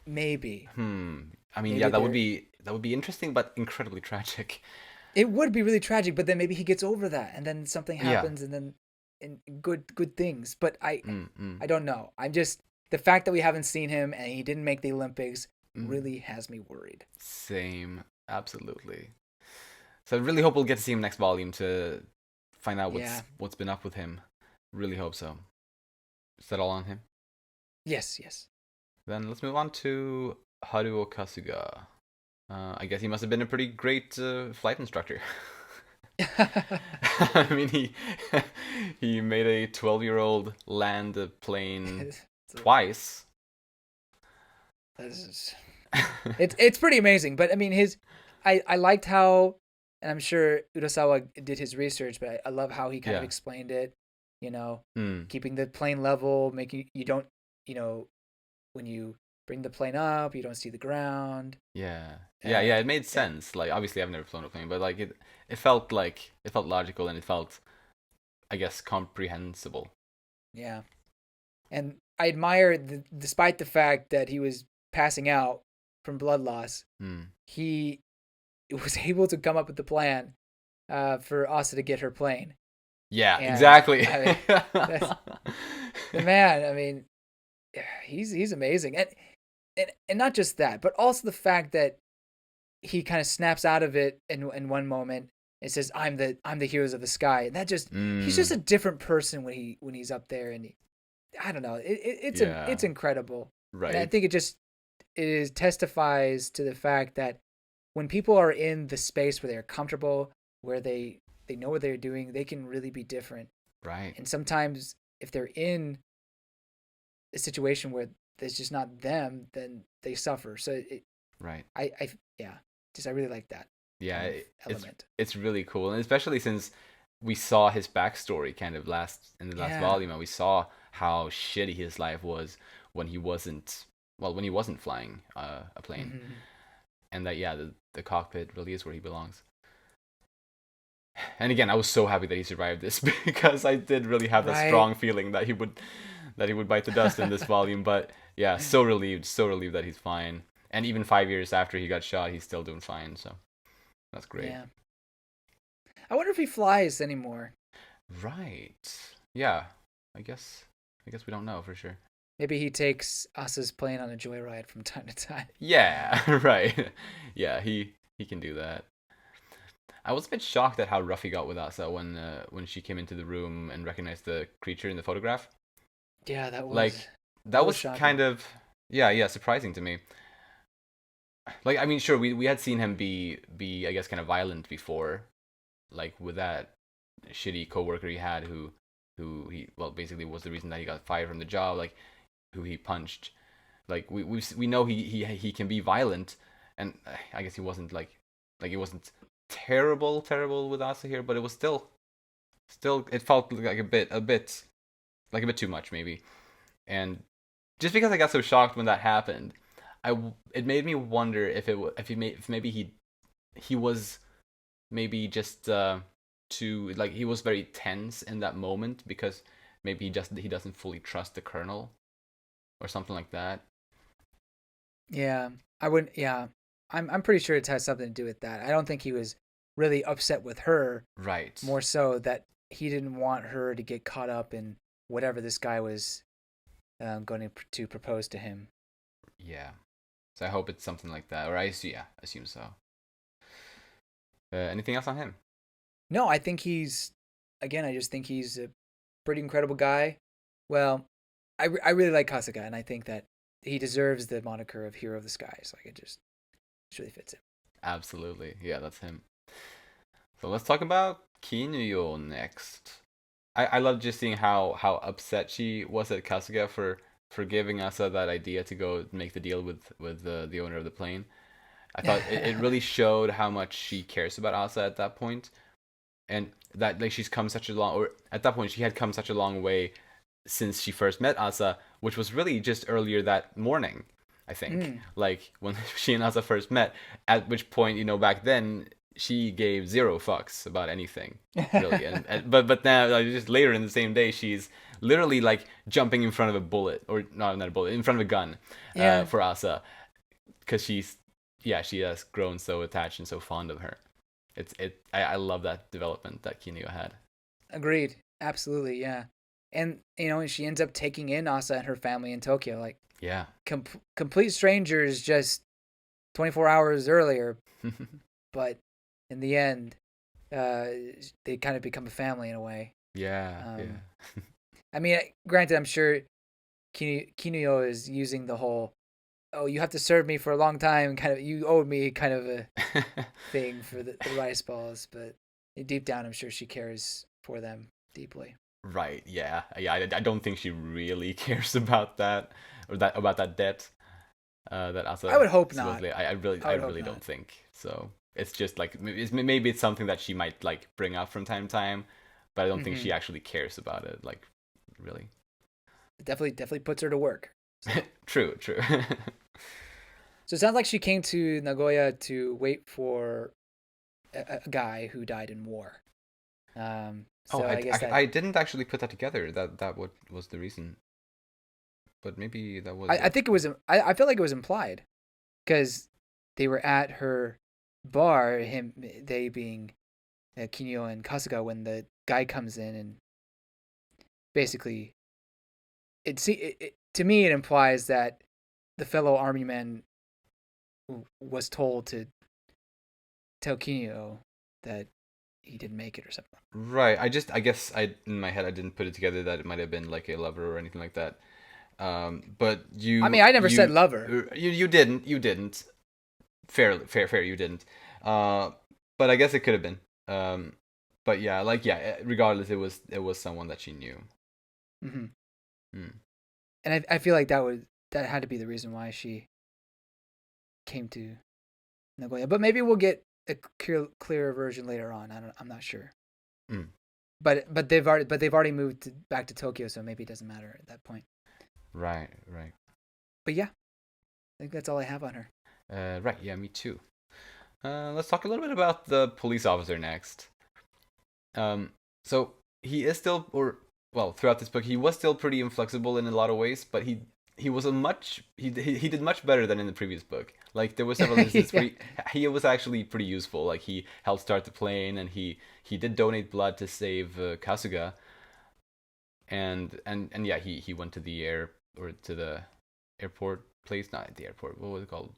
maybe I mean, yeah, maybe that would be interesting, but incredibly tragic. it would be really tragic, but then maybe he gets over that, and then something Yeah. happens, and then good things. But Mm. I don't know. I'm just the fact that we haven't seen him and he didn't make the Olympics really has me worried. Same, absolutely. So I really hope we'll get to see him next volume to find out Yeah. what's been up with him. Really hope so. Is that all on him? Yes, yes. Then let's move on to Haruo Kasuga. I guess he must have been a pretty great flight instructor. I mean, he made a 12-year-old land a plane twice. It's pretty amazing. But I mean, I liked how, and I'm sure Urasawa did his research, but I love how he kind of explained it. Keeping the plane level, making you don't, when you bring the plane up, you don't see the ground. Yeah. It made sense. Like, obviously, I've never flown a plane, but like it felt logical, and it felt, I guess, comprehensible. Yeah, and I admire, despite the fact that he was passing out from blood loss, he was able to come up with the plan for Asa to get her plane. Yeah, and, exactly. I mean, the man. I mean, he's amazing, and not just that, but also the fact that he kind of snaps out of it in one moment. It says, I'm the heroes of the sky," and that just he's just a different person when he's up there, and I don't know, it's incredible. Right. And I think it testifies to the fact that when people are in the space where they're comfortable, where they know what they're doing, they can really be different. Right. And sometimes if they're in a situation where it's just not them, then they suffer. So right. I really like that. Yeah, it's really cool, and especially since we saw his backstory kind of in the last volume, and we saw how shitty his life was when he wasn't flying a plane, and that the cockpit really is where he belongs. And again, I was so happy that he survived this because I did really have that strong feeling that he would bite the dust in this volume. But yeah, so relieved that he's fine, and even 5 years after he got shot, he's still doing fine. So that's great. Yeah. I wonder if he flies anymore. Right. Yeah. I guess we don't know for sure. Maybe he takes Asa's plane on a joyride from time to time. Yeah, right. Yeah, he can do that. I was a bit shocked at how rough he got with Asa when she came into the room and recognized the creature in the photograph. Yeah, that was kind of surprising to me. Like, I mean, sure, we had seen him be I guess kind of violent before, like with that shitty coworker he had who he basically was the reason that he got fired from the job, like who he punched. Like we know he can be violent, and I guess he wasn't like it wasn't terrible with Asa here, but it was still it felt like a bit too much maybe. And just because I got so shocked when that happened, it made me wonder if maybe he was maybe just too, like, he was very tense in that moment because maybe he doesn't fully trust the colonel or something like that. Yeah, I wouldn't. Yeah, I'm pretty sure it has something to do with that. I don't think he was really upset with her. Right. More so that he didn't want her to get caught up in whatever this guy was going to propose to him. Yeah. So I hope it's something like that, or I assume so. Anything else on him? No, I think I just think he's a pretty incredible guy. Well, I really like Kasuga, and I think that he deserves the moniker of Hero of the Skies. Like, it really fits him. Absolutely. Yeah, that's him. So let's talk about Kinuyo next. I love just seeing how upset she was at Kasuga for giving Asa that idea to go make the deal with the owner of the plane. I thought it really showed how much she cares about Asa at that point, and that, like, at that point she had come such a long way since she first met Asa, which was really just earlier that morning, I think. Like, when she and Asa first met, at which point, back then she gave zero fucks about anything, really. But now, like, just later in the same day, she's literally like jumping in front of a bullet, or not a bullet, in front of a gun, for Asa, because she has grown so attached and so fond of her. I love that development that Kinuyo had. Agreed. Absolutely, yeah. And she ends up taking in Asa and her family in Tokyo. Like, Yeah. complete strangers just 24 hours earlier, but in the end, they kind of become a family in a way. Yeah. Um, Yeah. I mean, granted, I'm sure Kinuyo is using the whole, oh, you have to serve me for a long time, kind of, you owed me kind of a thing for the rice balls, but deep down, I'm sure she cares for them deeply. Right. Yeah. Yeah. I don't think she really cares about that, or that about that debt. That I Asa would hope not. supposedly. I I would hope really don't not. think so. It's just like maybe it's something that she might like bring up from time to time, but I don't think Mm-hmm. she actually cares about it. Like, really. It definitely puts her to work. So, True. True. so it sounds like she came to Nagoya to wait for a guy who died in war. Oh, So I guess that I didn't actually put that together. That what was the reason, but maybe that was I it. think it was. I feel like it was implied because they were at her bar. They being Kinyo and Kasuga, when the guy comes in and basically to me it implies that the fellow army man was told to tell Kinyo that he didn't make it or something. Right. I guess I in my head I didn't put it together that it might have been like a lover or anything like that. But I mean, I never said lover. you didn't. Fair. You didn't. Uh, but I guess it could have been. But yeah, like yeah. Regardless, it was someone that she knew. Mm-hmm. Hmm. And I feel like that had to be the reason why she came to Nagoya. But maybe we'll get a clearer version later on. I'm not sure. Hmm. But they've already moved back to Tokyo, so maybe it doesn't matter at that point. Right. Right. But yeah, I think that's all I have on her. Right. Yeah. Me too. Let's talk a little bit about the police officer next. So he is still, or well, throughout this book, he was still pretty inflexible in a lot of ways, but he was a much he did much better than in the previous book. Like there were several instances Yeah. where he was actually pretty useful. Like he helped start the plane, and he did donate blood to save Kasuga, and yeah, he went to the air or to the airport place, not at the airport. What was it called?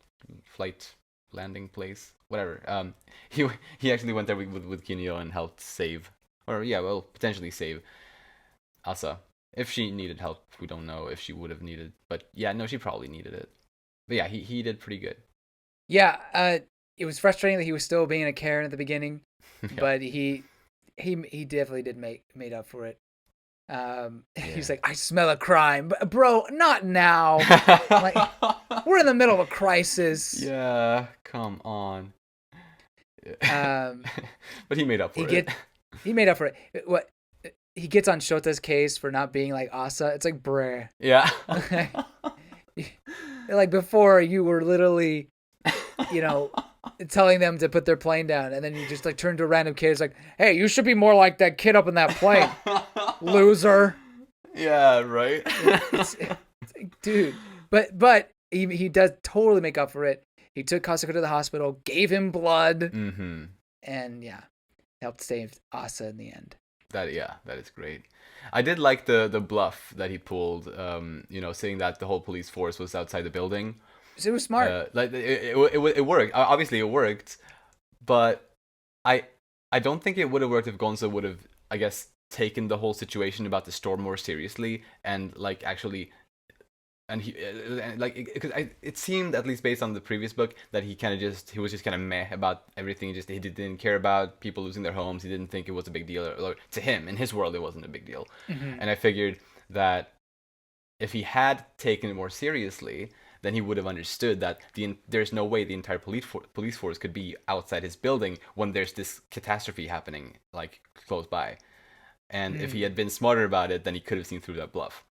Flight landing place, whatever. He he actually went there with Kinyo and helped save, or yeah, well, potentially save Asa. If she needed help, we don't know if she would have needed, but yeah, no, she probably needed it. But yeah, he did pretty good. Yeah, it was frustrating that he was still being a Karen at the beginning, Yeah, but he definitely did made up for it. He's yeah. like, I smell a crime, bro. Not now. Like, we're in the middle of a crisis. Yeah, come on. Um, But he made up he for it. get he made up for it. What he gets on Shota's case for not being like Asa. It's like, bruh. Yeah. Like before, you were literally, you know, telling them to put their plane down, and then you just like turn to a random kid. It's like, hey, you should be more like that kid up in that plane, loser. Yeah, right. It's like, dude. But he does totally make up for it. He took Kasuga to the hospital, gave him blood, Mm-hmm. and yeah, helped save Asa in the end. That is great. I did like the bluff that he pulled. Saying that the whole police force was outside the building. So it was smart. Like it worked. Obviously, it worked, but I I don't think it would have worked if Gonzo would have, I guess, taken the whole situation about the storm more seriously and like actually and he like because it seemed, at least based on the previous book, that he was just kind of meh about everything. He didn't care about people losing their homes. He didn't think it was a big deal, or to him in his world it wasn't a big deal. Mm-hmm. And I figured that if he had taken it more seriously, then he would have understood that there's no way the entire police force could be outside his building when there's this catastrophe happening like close by. And if he Mm. had been smarter about it, then he could have seen through that bluff.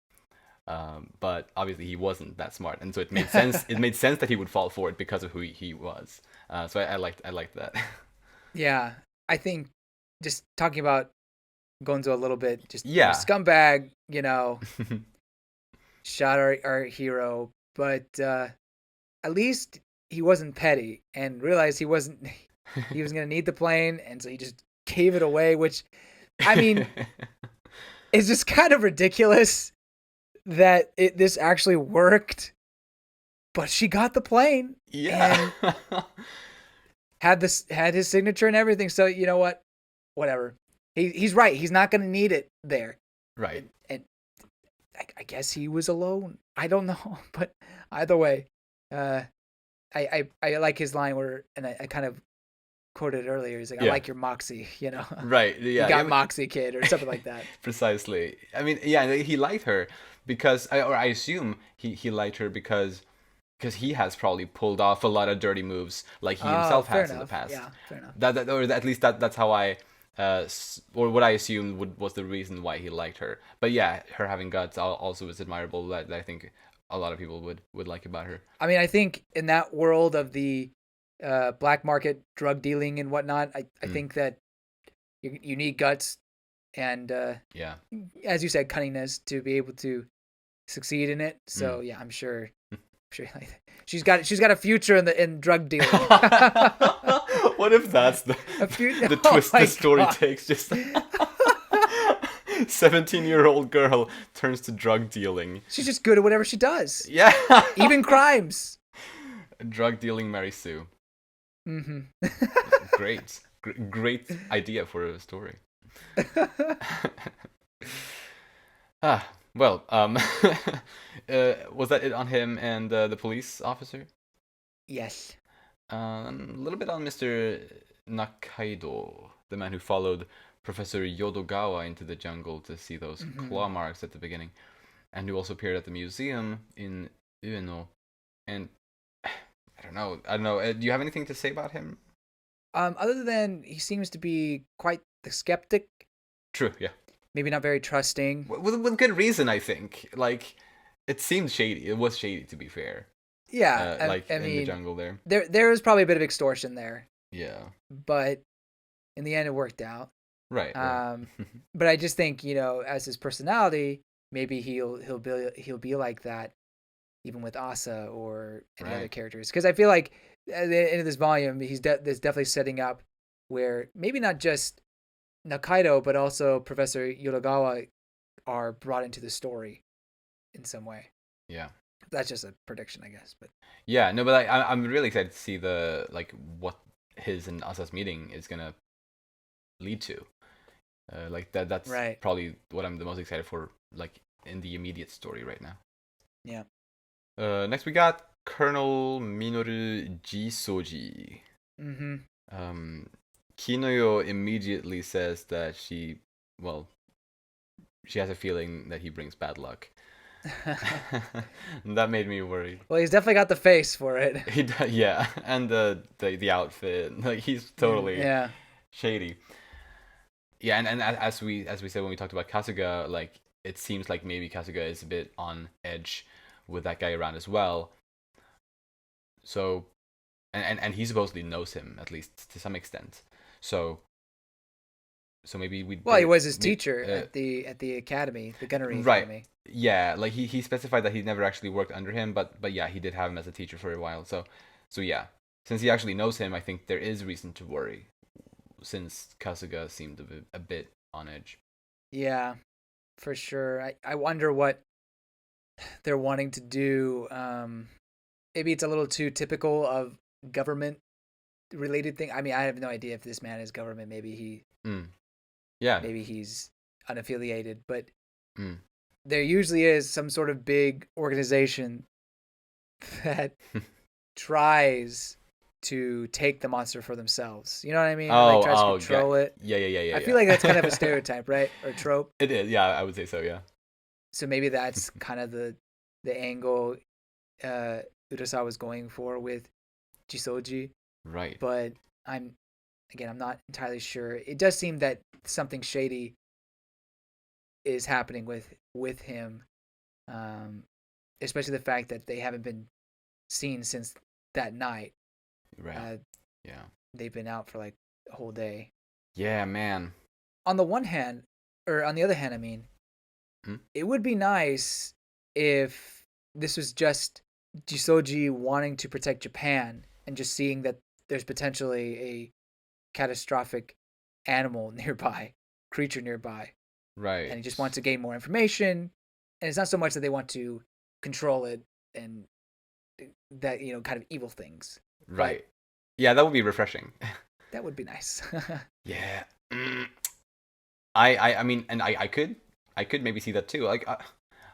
But obviously he wasn't that smart, and so it made sense. It made sense that he would fall for it because of who he was. So I liked that. Yeah, I think just talking about Gonzo a little bit, just Yeah. scumbag, shot our hero, but at least he wasn't petty and realized he was gonna need the plane, and so he just gave it away. Which, I mean, is just kind of ridiculous that this actually worked. but she got the plane Yeah. and had his signature and everything. So you know what? Whatever. He's right. He's not going to need it there. Right. And I guess he was alone. I don't know, but either way, I like his line where, and I kind of quoted earlier. He's like, "I Yeah. like your moxie," you know. Right. You Yeah. got moxie, kid, or something like that. Precisely. I mean, yeah, he liked her because, or I assume he liked her because he has probably pulled off a lot of dirty moves like he Oh, himself fair has in the enough. past. Yeah, fair enough. Or at least that's how I, or what I assumed was the reason why he liked her. But yeah, her having guts also is admirable. That I think a lot of people would like about her. I mean, I think in that world of the black market drug dealing and whatnot, I think that you need guts and Yeah. as you said, cunningness to be able to succeed in it. So yeah, I'm sure she's got a future in drug dealing. What if that's the twist the story takes? Just 17-year-old girl turns to drug dealing. She's just good at whatever she does. Yeah. Even crimes. Drug dealing Mary Sue. Mm-hmm. Great idea for a story. Well, was that it on him and the police officer? Yes. A little bit on Mr. Nakaido, the man who followed Professor Yodogawa into the jungle to see those claw marks at the beginning, and who also appeared at the museum in Ueno. And I don't know. Do you have anything to say about him? Other than he seems to be quite the skeptic. True. Yeah. Maybe not very trusting. With good reason, I think. Like, it seemed shady. It was shady, to be fair. Yeah, I mean, in the jungle there. There was probably a bit of extortion there. Yeah. But in the end, it worked out. Right. But I just think, as his personality, maybe he'll be like that, even with Asa or any other characters. Because I feel like at the end of this volume, there's definitely setting up where maybe not just Nakaido, but also Professor Yodogawa are brought into the story in some way. Yeah. That's just a prediction, I guess. But yeah, no, but I'm really excited to see what his and Asa's meeting is gonna lead to. That's right. probably what I'm the most excited for, like in the immediate story right now. Yeah. Next we got Colonel Minoru Jisoji. Mm-hmm. Kinoyo immediately says that she has a feeling that he brings bad luck. That made me worried. Well, he's definitely got the face for it. Yeah, and the outfit, like he's totally shady. Yeah, and as we said when we talked about Kasuga, like it seems like maybe Kasuga is a bit on edge with that guy around as well. So, and he supposedly knows him at least to some extent. So maybe we. Well, he was his teacher at the academy, the gunnery academy. Yeah, like he specified that he never actually worked under him, but yeah, he did have him as a teacher for a while. So yeah, since he actually knows him, I think there is reason to worry, since Kasuga seemed a bit on edge. Yeah, for sure. I wonder what they're wanting to do. Maybe it's a little too typical of government related thing. I mean, I have no idea if this man is government. Maybe he. Yeah. Maybe he's unaffiliated, but there usually is some sort of big organization that tries to take the monster for themselves. You know what I mean? Like tries to control it. Yeah. I feel like that's kind of a stereotype, right? Or trope. It is. Yeah, I would say so. Yeah. So maybe that's kind of the angle Urasawa was going for with Jisoji. Right. But I'm not entirely sure. It does seem that something shady is happening with him, especially the fact that they haven't been seen since that night. Right. Yeah. They've been out for like a whole day. Yeah, man. On the one hand, or on the other hand, I mean, it would be nice if this was just Jisoji wanting to protect Japan and just seeing that there's potentially a catastrophic creature nearby. Right. And he just wants to gain more information. And it's not so much that they want to control it and that kind of evil things. Right. But Yeah, that would be refreshing. that would be nice. Yeah. I mean, and I could maybe see that too. Like,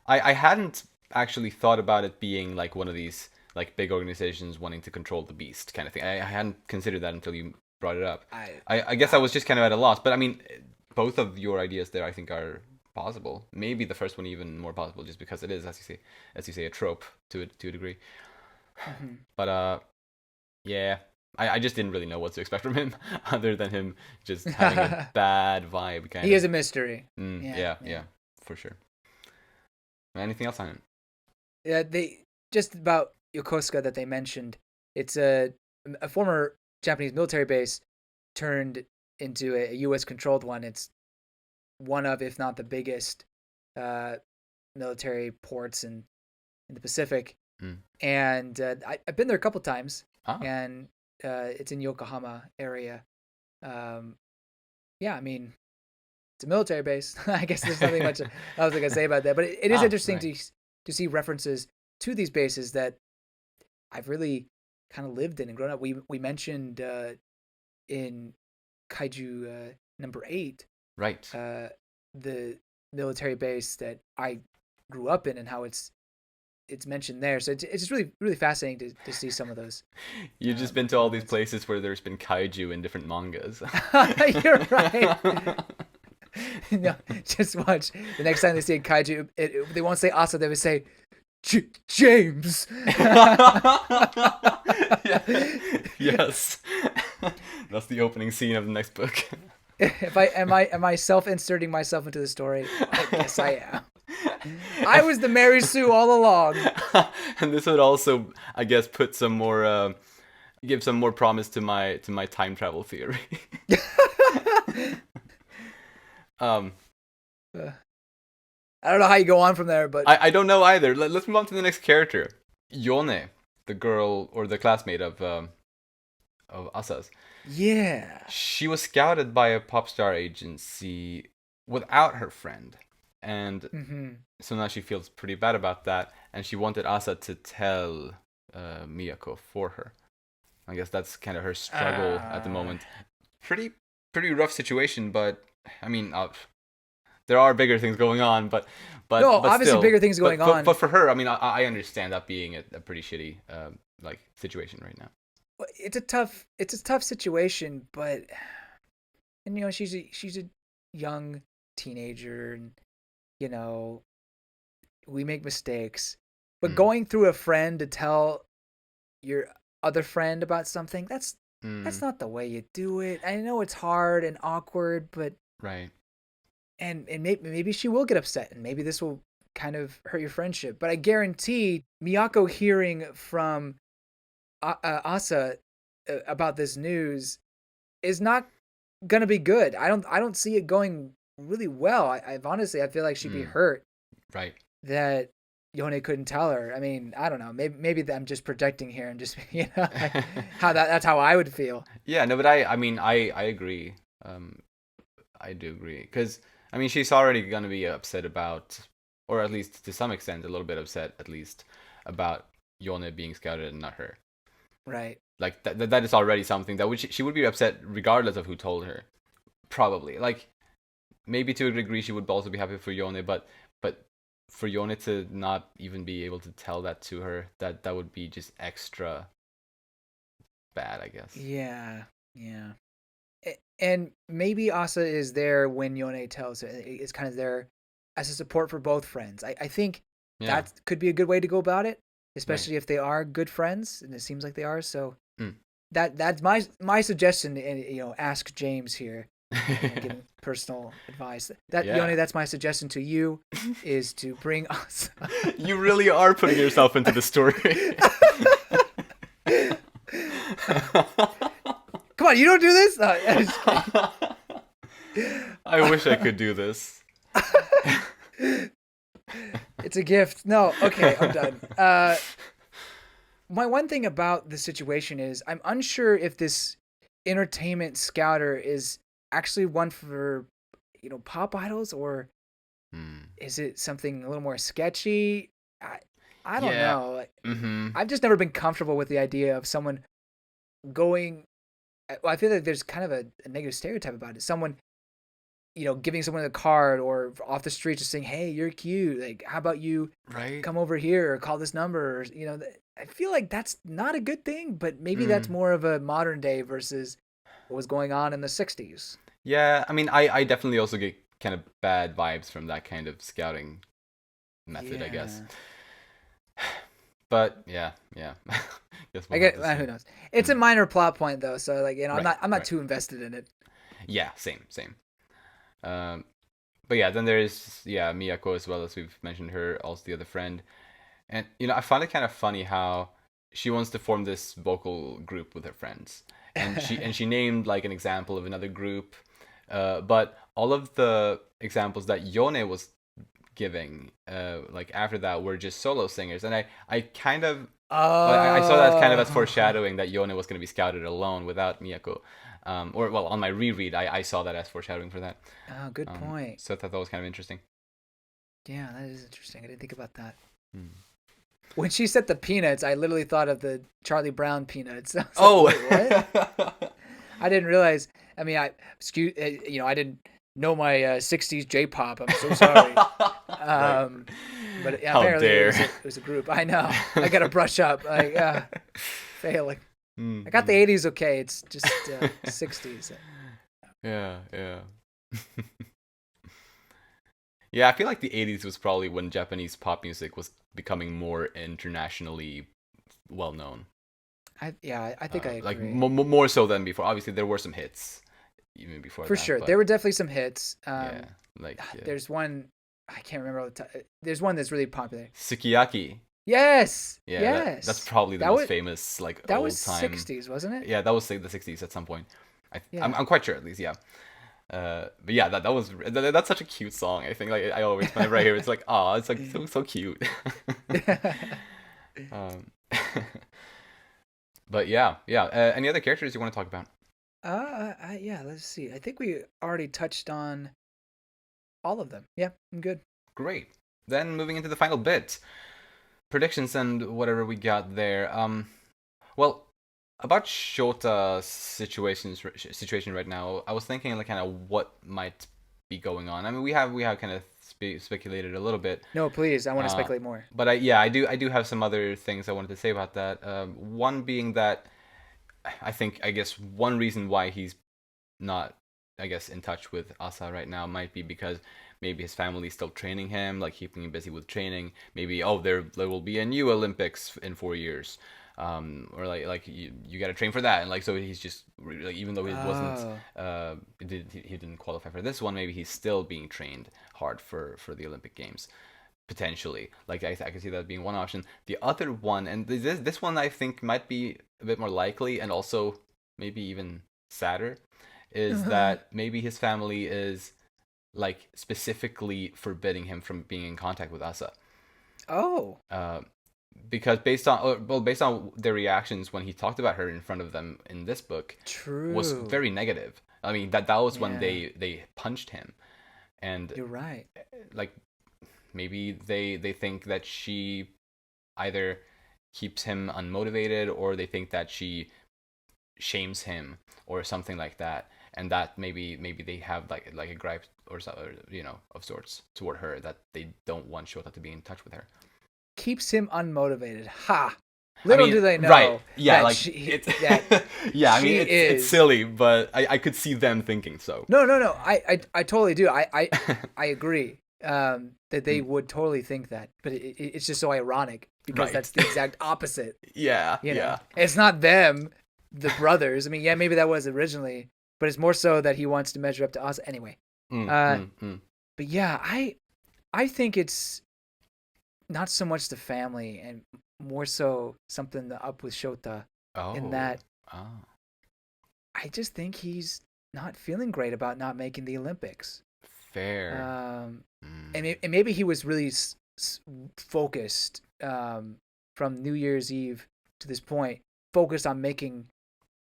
I hadn't actually thought about it being like one of these like big organizations wanting to control the beast kind of thing. I hadn't considered that until you brought it up. I guess I was just kind of at a loss. But I mean, both of your ideas there, I think, are possible. Maybe the first one even more possible, just because it is, as you say, a trope to a degree. Mm-hmm. But yeah. I just didn't really know what to expect from him, other than him just having a bad vibe. Kind He of. is a mystery. Yeah, for sure. Anything else on him? Yeah, they just about Yokosuka that they mentioned. It's a former Japanese military base turned into a U.S. controlled one. It's one of, if not the biggest, military ports in the Pacific. And I've been there a couple times, and it's in Yokohama area. Yeah, I mean, it's a military base. I guess there's nothing much else I can say about that. But it is interesting to see references to these bases that I've really kind of lived in and grown up. We mentioned in Kaiju number 8, right? The military base that I grew up in and how it's mentioned there. So it's just really really fascinating to see some of those. You've just been to all these places where there's been kaiju in different mangas. You're right. No, just watch. The next time they see a kaiju, they won't say Asa, they would say James. Yes, that's the opening scene of the next book. Am I self-inserting myself into the story? I guess I am. I was the Mary Sue all along. And this would also, I guess, put some more, give some more promise to my time travel theory. I don't know how you go on from there, but I don't know either. Let's move on to the next character, Yone, the girl or the classmate of Asa's. Yeah, she was scouted by a pop star agency without her friend, and so now she feels pretty bad about that, and she wanted Asa to tell Miyako for her. I guess that's kind of her struggle at the moment. Pretty rough situation, but I mean, there are bigger things going on, but no, but obviously still, bigger things going on. But for her, I mean, I understand that being a pretty shitty like situation right now. It's a tough situation, but and she's a young teenager, and we make mistakes, but going through a friend to tell your other friend about something, that's not the way you do it. I know it's hard and awkward, but right. And maybe she will get upset, and maybe this will kind of hurt your friendship. But I guarantee Miyako hearing from Asa about this news is not gonna be good. I don't see it going really well. I've honestly, I feel like she'd be hurt. Right. That Yone couldn't tell her. I mean, I don't know. Maybe I'm just projecting here and just like that's how I would feel. Yeah, no, but I mean I agree. I do agree, because I mean she's already gonna be upset about, or at least to some extent, a little bit upset at least about Yone being scouted and not her. Right. Like that is already something that she would be upset regardless of who told her. Probably. Like maybe to a degree she would also be happy for Yone, but for Yone to not even be able to tell that to her, that would be just extra bad, I guess. Yeah. And maybe Asa is there when Yone tells her. It's kind of there as a support for both friends. I think that could be a good way to go about it, especially if they are good friends, and it seems like they are. So that's my suggestion. And ask James here, giving personal advice. Yone, that's my suggestion to you, is to bring Asa. You really are putting yourself into the story. Come on, you don't do this? I wish I could do this. It's a gift. No, okay, I'm done. My one thing about the situation is I'm unsure if this entertainment scouter is actually one for pop idols, or is it something a little more sketchy? I don't Yeah. know. Mm-hmm. I've just never been comfortable with the idea of someone going. Well, I feel like there's kind of a negative stereotype about it. Someone, giving someone a card or off the street just saying, "Hey, you're cute. Like, how about you Right. come over here or call this number?" Or, I feel like that's not a good thing, but maybe that's Mm. more of a modern day versus what was going on in the 60s. Yeah, I mean, I definitely also get kind of bad vibes from that kind of scouting method, I guess. Yeah. But yeah, yeah. Guess I we'll have get to who see. knows. It's a Mm. minor plot point though, so like, Right, I'm not right. too invested in it. Yeah, same, same. Um, but yeah, then there's Miyako as well, as we've mentioned her, also the other friend. And I find it kind of funny how she wants to form this vocal group with her friends, and she named like an example of another group, but all of the examples that Yone was giving, like after that, were just solo singers, and I kind of I saw that kind of as Oh. foreshadowing that Yone was going to be scouted alone without Miyako. Or well, on my reread, I saw that as foreshadowing for that. Oh, good point. So I thought that was kind of interesting. Yeah, that is interesting. I didn't think about that. Hmm. When she said the peanuts, I literally thought of the Charlie Brown peanuts. I was like, Oh. wait, what? I didn't realize. I mean, I didn't know my '60s J-pop. I'm so sorry. Right. But yeah, How apparently dare. it was a group. I know. I got to brush up. Like, failing. I got the Mm-hmm. '80s okay. It's just '60s. Yeah, yeah. Yeah, I feel like the 80s was probably when Japanese pop music was becoming more internationally well known. I think I Like agree. more so than before. Obviously, there were some hits even before For that, sure, there but were definitely some hits. yeah, like There's one I can't remember all the time. There's one that's really popular. Sukiyaki. Yes, Yeah, that's yes. probably the That most was famous like that was old time. '60s, wasn't it? Yeah, that was like the 60s at some point. Yeah. I'm quite sure at least. Yeah. But yeah, that's such a cute song. I think like I always whenever I hear it, it's like it's like so cute. um, but yeah, yeah. Any other characters you want to talk about? yeah. Let's see. I think we already touched on all of them. Yeah, I'm good. Great. Then moving into the final bit, predictions and whatever we got there. Well, about Shota's situation right now, I was thinking like kind of what might be going on. I mean, we have kind of speculated a little bit, No, please. I want to uh, speculate more. but I do have some other things I wanted to say about that. One being that I guess one reason why he's not, I guess, in touch with Asa right now might be because maybe his family's still training him, like keeping him busy with training. Maybe there will be a new Olympics in 4 years, or like you got to train for that, and like so he's just like even though he wasn't Oh. he didn't qualify for this one, maybe he's still being trained hard for the Olympic Games potentially. Like I can see that being one option. The other one, and this one I think might be a bit more likely, and also maybe even sadder, is that maybe his family is like specifically forbidding him from being in contact with Asa. Oh. Uh, because based on their reactions when he talked about her in front of them in this book, was True. very negative. I mean that was when Yeah. they punched him, and You're right. like maybe they think that she either keeps him unmotivated, or they think that she shames him or something like that, and that maybe they have like a gripe or so, or, of sorts toward her, that they don't want Shota to be in touch with her. Keeps him unmotivated. Ha. I Little mean, do they right? know Yeah, like she it's that yeah. I mean, she it's is. silly, but I could see them thinking so. No, no, no. I totally do. I agree. That they Mm, would totally think that, but it's just so ironic because right. that's the exact opposite. Yeah, You know, yeah. it's not them, the brothers. I mean, yeah, maybe that was originally, but it's more so that he wants to measure up to us anyway. Mm, Uh, mm, mm. but yeah, I think it's not so much the family and more so something up with Shota in Oh, that oh, I just think he's not feeling great about not making the Olympics. fair. Um, Mm, and maybe he was really focused from New Year's Eve to this point, focused on making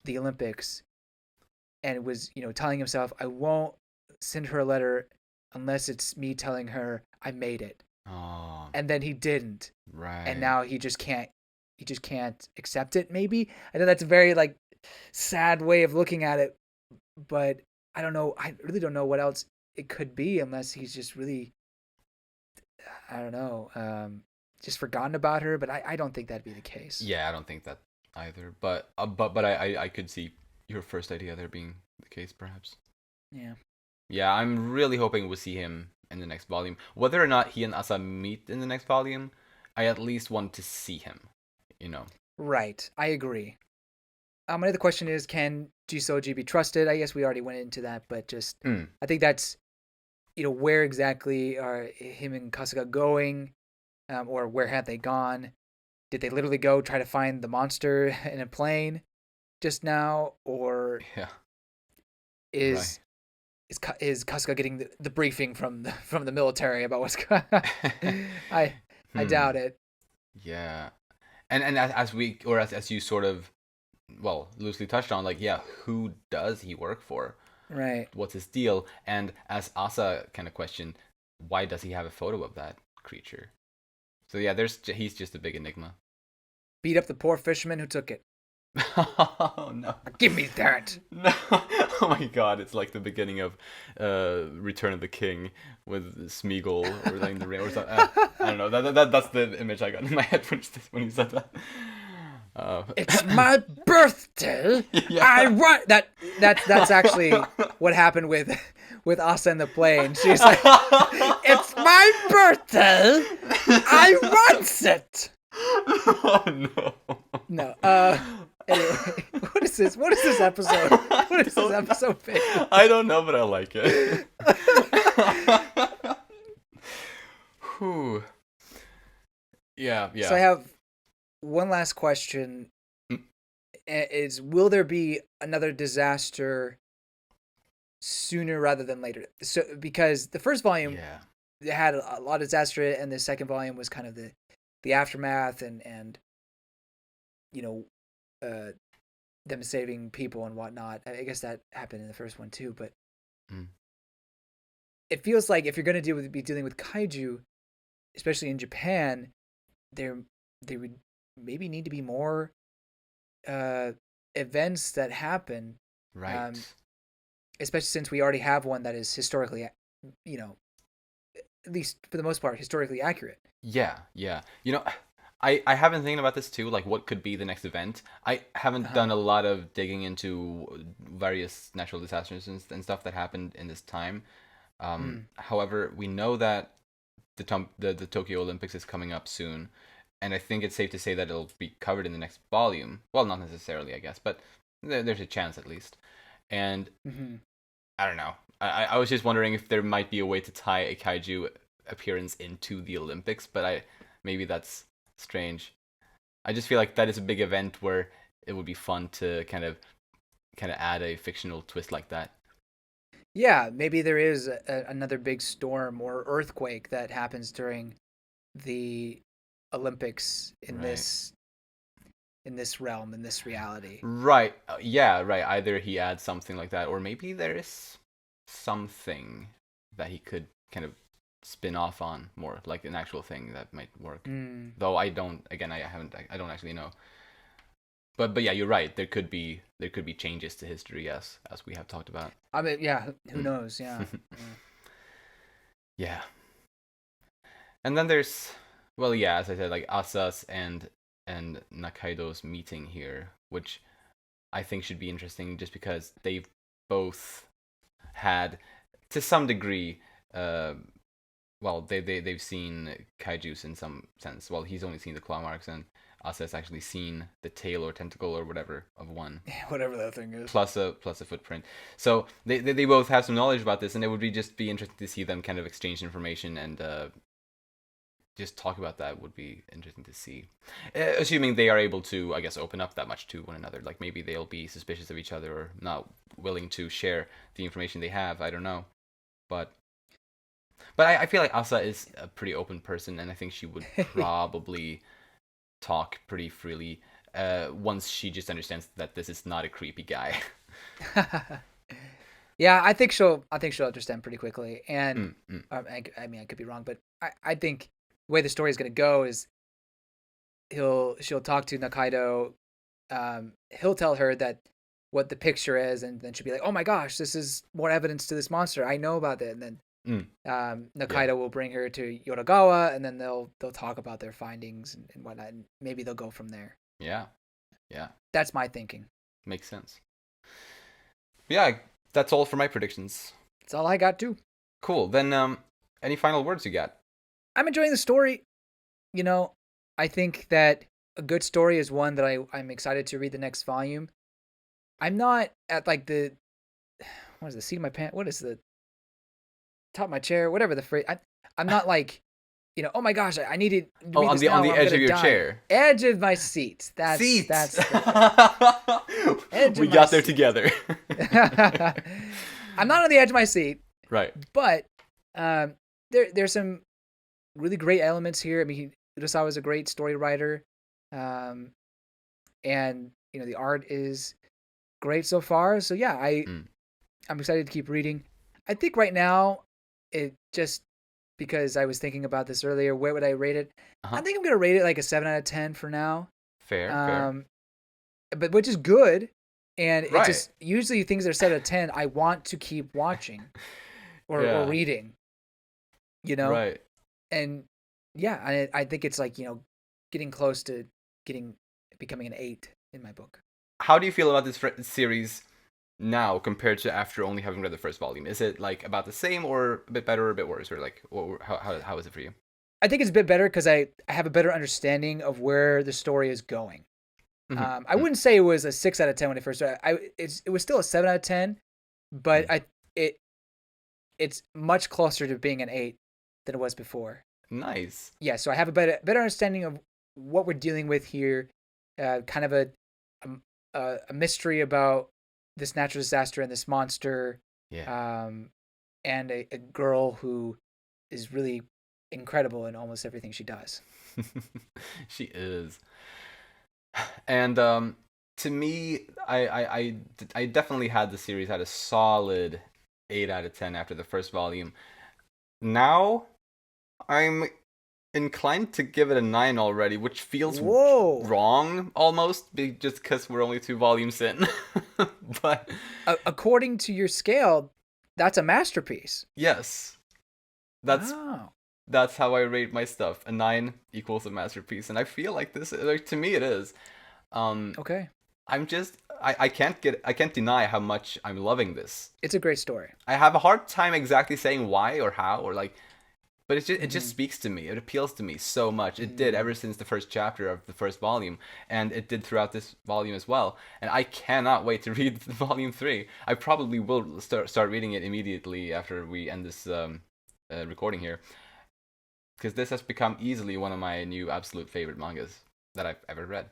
the Olympics, and was telling himself, "I won't send her a letter unless it's me telling her I made it." Oh, and then he didn't, and right. now he just can't accept it. Maybe I know that's a very like sad way of looking at it, but I don't know. I really don't know what else it could be unless he's just really, I don't know, just forgotten about her. But I don't think that'd be the case. Yeah, I don't think that either. But I could see your first idea there being the case, perhaps. Yeah. Yeah, I'm really hoping we'll see him in the next volume. Whether or not he and Asa meet in the next volume, I at least want to see him. You know. Right. I agree. My other question is, can Jisoji be trusted? I guess we already went into that, but just Mm. I think that's where exactly are him and Kasuga going, or where have they gone? Did they literally go try to find the monster in a plane just now, or Yeah. Right. is is Kasuga getting the briefing from the military about what's going on? I I Hmm. doubt it. Yeah. And as we or as you sort of well loosely touched on, like yeah, who does he work for? Right. What's his deal? And as Asa kind of questioned, why does he have a photo of that creature? So yeah, he's just a big enigma. Beat up the poor fisherman who took it. Oh no. Give me that. No. Oh my god, it's like the beginning of Return of the King with Smeagol or like in the rain or something. I don't know. That's the image I got in my head when you said that. It's my birthday. I yeah. want that's actually what happened with Asa and the plane. She's like, "It's my birthday. I want it." Oh no. No. Anyway, what is this? What is this episode? What is this episode be? I don't know, but I like it. Whew. Yeah, So I yeah. have one last question: Mm, Is will there be another disaster sooner rather than later? So because the first volume yeah. had a lot of disaster, and the second volume was kind of the aftermath and you know uh, them saving people and whatnot. I guess that happened in the first one too, but Mm, it feels like if you're going to be dealing with kaiju, especially in Japan, there would maybe need to be more uh, events that happen, um, right. especially since we already have one that is historically, you know, at least for the most part, historically accurate. Yeah, yeah. I have been thinking about this too, like what could be the next event. I haven't Uh-huh. done a lot of digging into various natural disasters and stuff that happened in this time. Mm. However, we know that the Tokyo Olympics is coming up soon, and I think it's safe to say that it'll be covered in the next volume. Well, not necessarily, I guess, but there's a chance at least. And Mm-hmm. I don't know. I was just wondering if there might be a way to tie a kaiju appearance into the Olympics, but I maybe that's strange. I just feel like that is a big event where it would be fun to kind of add a fictional twist like that. Yeah, maybe there is another big storm or earthquake that happens during the Olympics Right. in this realm, in this reality. Right. Yeah, right. Either he adds something like that or maybe there is something that he could kind of spin off on more, like an actual thing that might work. Mm. Though I don't again I don't actually know. But yeah, you're right. There could be changes to history as we have talked about. I mean, yeah, who Mm. knows? Yeah. Yeah. Yeah. And then there's well, yeah, as I said, like Asa's and Nakaido's meeting here, which I think should be interesting just because they've both had to some degree uh well they've seen kaijus in some sense. Well, he's only seen the claw marks and Asa's actually seen the tail or tentacle or whatever of one Whatever that thing is. plus a footprint. So they both have some knowledge about this, and it would be interesting to see them kind of exchange information and just talk about that would be interesting to see. Assuming they are able to, I guess, open up that much to one another. Like maybe they'll be suspicious of each other or not willing to share the information they have. I don't know, but I feel like Asa is a pretty open person, and I think she would probably talk pretty freely once she just understands that this is not a creepy guy. Yeah, I think she'll understand pretty quickly, and Mm, mm, I mean I could be wrong, but I think way the story is going to go is she'll talk to Nakaido. He'll tell her that what the picture is, and then she'll be like, "Oh my gosh, this is more evidence to this monster. I know about it." And then Nakaido Yeah. will bring her to Yoragawa, and then they'll talk about their findings and whatnot, and maybe they'll go from there. Yeah. Yeah. That's my thinking. Makes sense. Yeah, that's all for my predictions. That's all I got too. Cool. Then, any final words you got? I'm enjoying the story. You know, I think that a good story is one that I'm excited to read the next volume. I'm not at like the what is the seat of my pants? What is the top of my chair? Whatever the phrase. I'm not like, oh my gosh, I need to Oh, read on this the now. on the I'm edge gonna of your die. chair. Edge of my seat. Seat. That's edge we got there together. I'm not on the edge of my seat. Right. But there's some really great elements here. I mean, Urasawa is a great story writer, and the art is great so far. So yeah, I'm excited to keep reading. I think right now, it just because I was thinking about this earlier, where would I rate it? I think I'm gonna rate it like a 7 out of 10 for now. Fair. But which is good, and Right. it just usually things that are 7 out of 10, I want to keep watching or reading. Right. And yeah, I think it's like getting close to becoming an 8 in my book. How do you feel about this series now compared to after only having read the first volume? Is it like about the same, or a bit better, or a bit worse, or like how is it for you? I think it's a bit better because I have a better understanding of where the story is going. I wouldn't say it was a 6 out of 10 when it first started. It was still a 7 out of 10, but it's much closer to being an 8 than it was before. Nice. Yeah, so I have a better understanding of what we're dealing with here. Kind of a mystery about this natural disaster and this monster. Yeah. And a girl who is really incredible in almost everything she does. She is. And to me, I definitely had the series at a solid 8 out of 10 after the first volume. Now, I'm inclined to give it a 9 already, which feels wrong almost, just because we're only 2 volumes in. But according to your scale, that's a masterpiece. Yes, that's how I rate my stuff. A 9 equals a masterpiece, and I feel like this, like, to me, it is. Okay. I can't deny how much I'm loving this. It's a great story. I have a hard time exactly saying why or how or like, but it just speaks to me. It appeals to me so much. It did ever since the first chapter of the first volume, and it did throughout this volume as well. And I cannot wait to read volume 3. I probably will start reading it immediately after we end this recording here, because this has become easily one of my new absolute favorite mangas that I've ever read.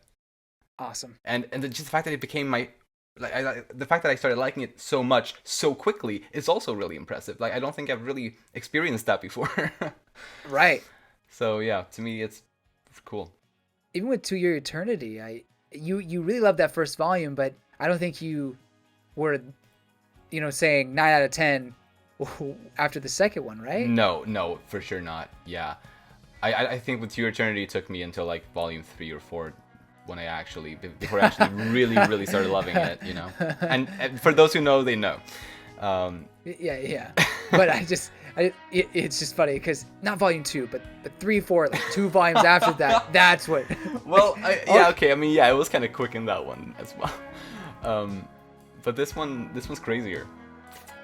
Awesome. And just the fact that it became my the fact that I started liking it so much so quickly is also really impressive. Like, I don't think I've really experienced that before. Right. So yeah, to me it's cool. Even with To Your Eternity, you really loved that first volume, but I don't think you were saying 9 out of 10 after the second one, right? No, for sure not. Yeah. I think with To Your Eternity it took me until like volume 3 or 4 before I actually really started loving it, and for those who know, they know. Yeah. But it's just funny because not volume 2, but 3, 4, like 2 volumes after that. That's what. Well, okay. I mean, yeah, it was kind of quick in that one as well. But this one's crazier.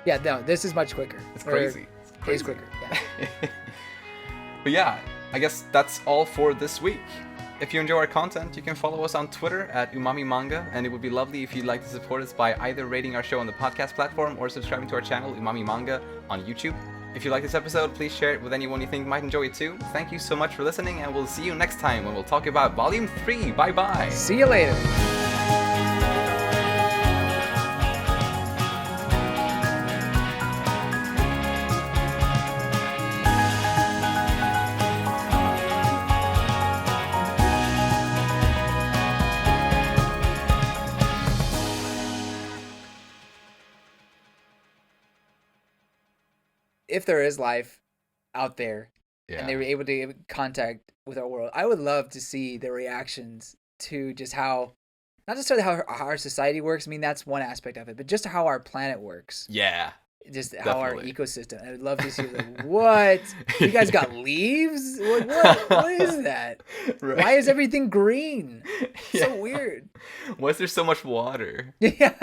Yeah, no, this is much quicker. It's crazy. It's quicker. Yeah. But yeah, I guess that's all for this week. If you enjoy our content, you can follow us on Twitter at Umami Manga, and it would be lovely if you'd like to support us by either rating our show on the podcast platform or subscribing to our channel, Umami Manga, on YouTube. If you like this episode, please share it with anyone you think might enjoy it too. Thank you so much for listening, and we'll see you next time when we'll talk about Volume 3. Bye-bye! See you later! If there is life out there, and they Yeah. were able to get contact with our world. I would love to see their reactions to just how, not necessarily how our society works. I mean, that's one aspect of it, but just how our planet works, Yeah. just how our Definitely. ecosystem. I would love to see like, what, you guys got leaves? What is that? Why is Right. everything green? Yeah. So weird. Why is there so much water? Yeah.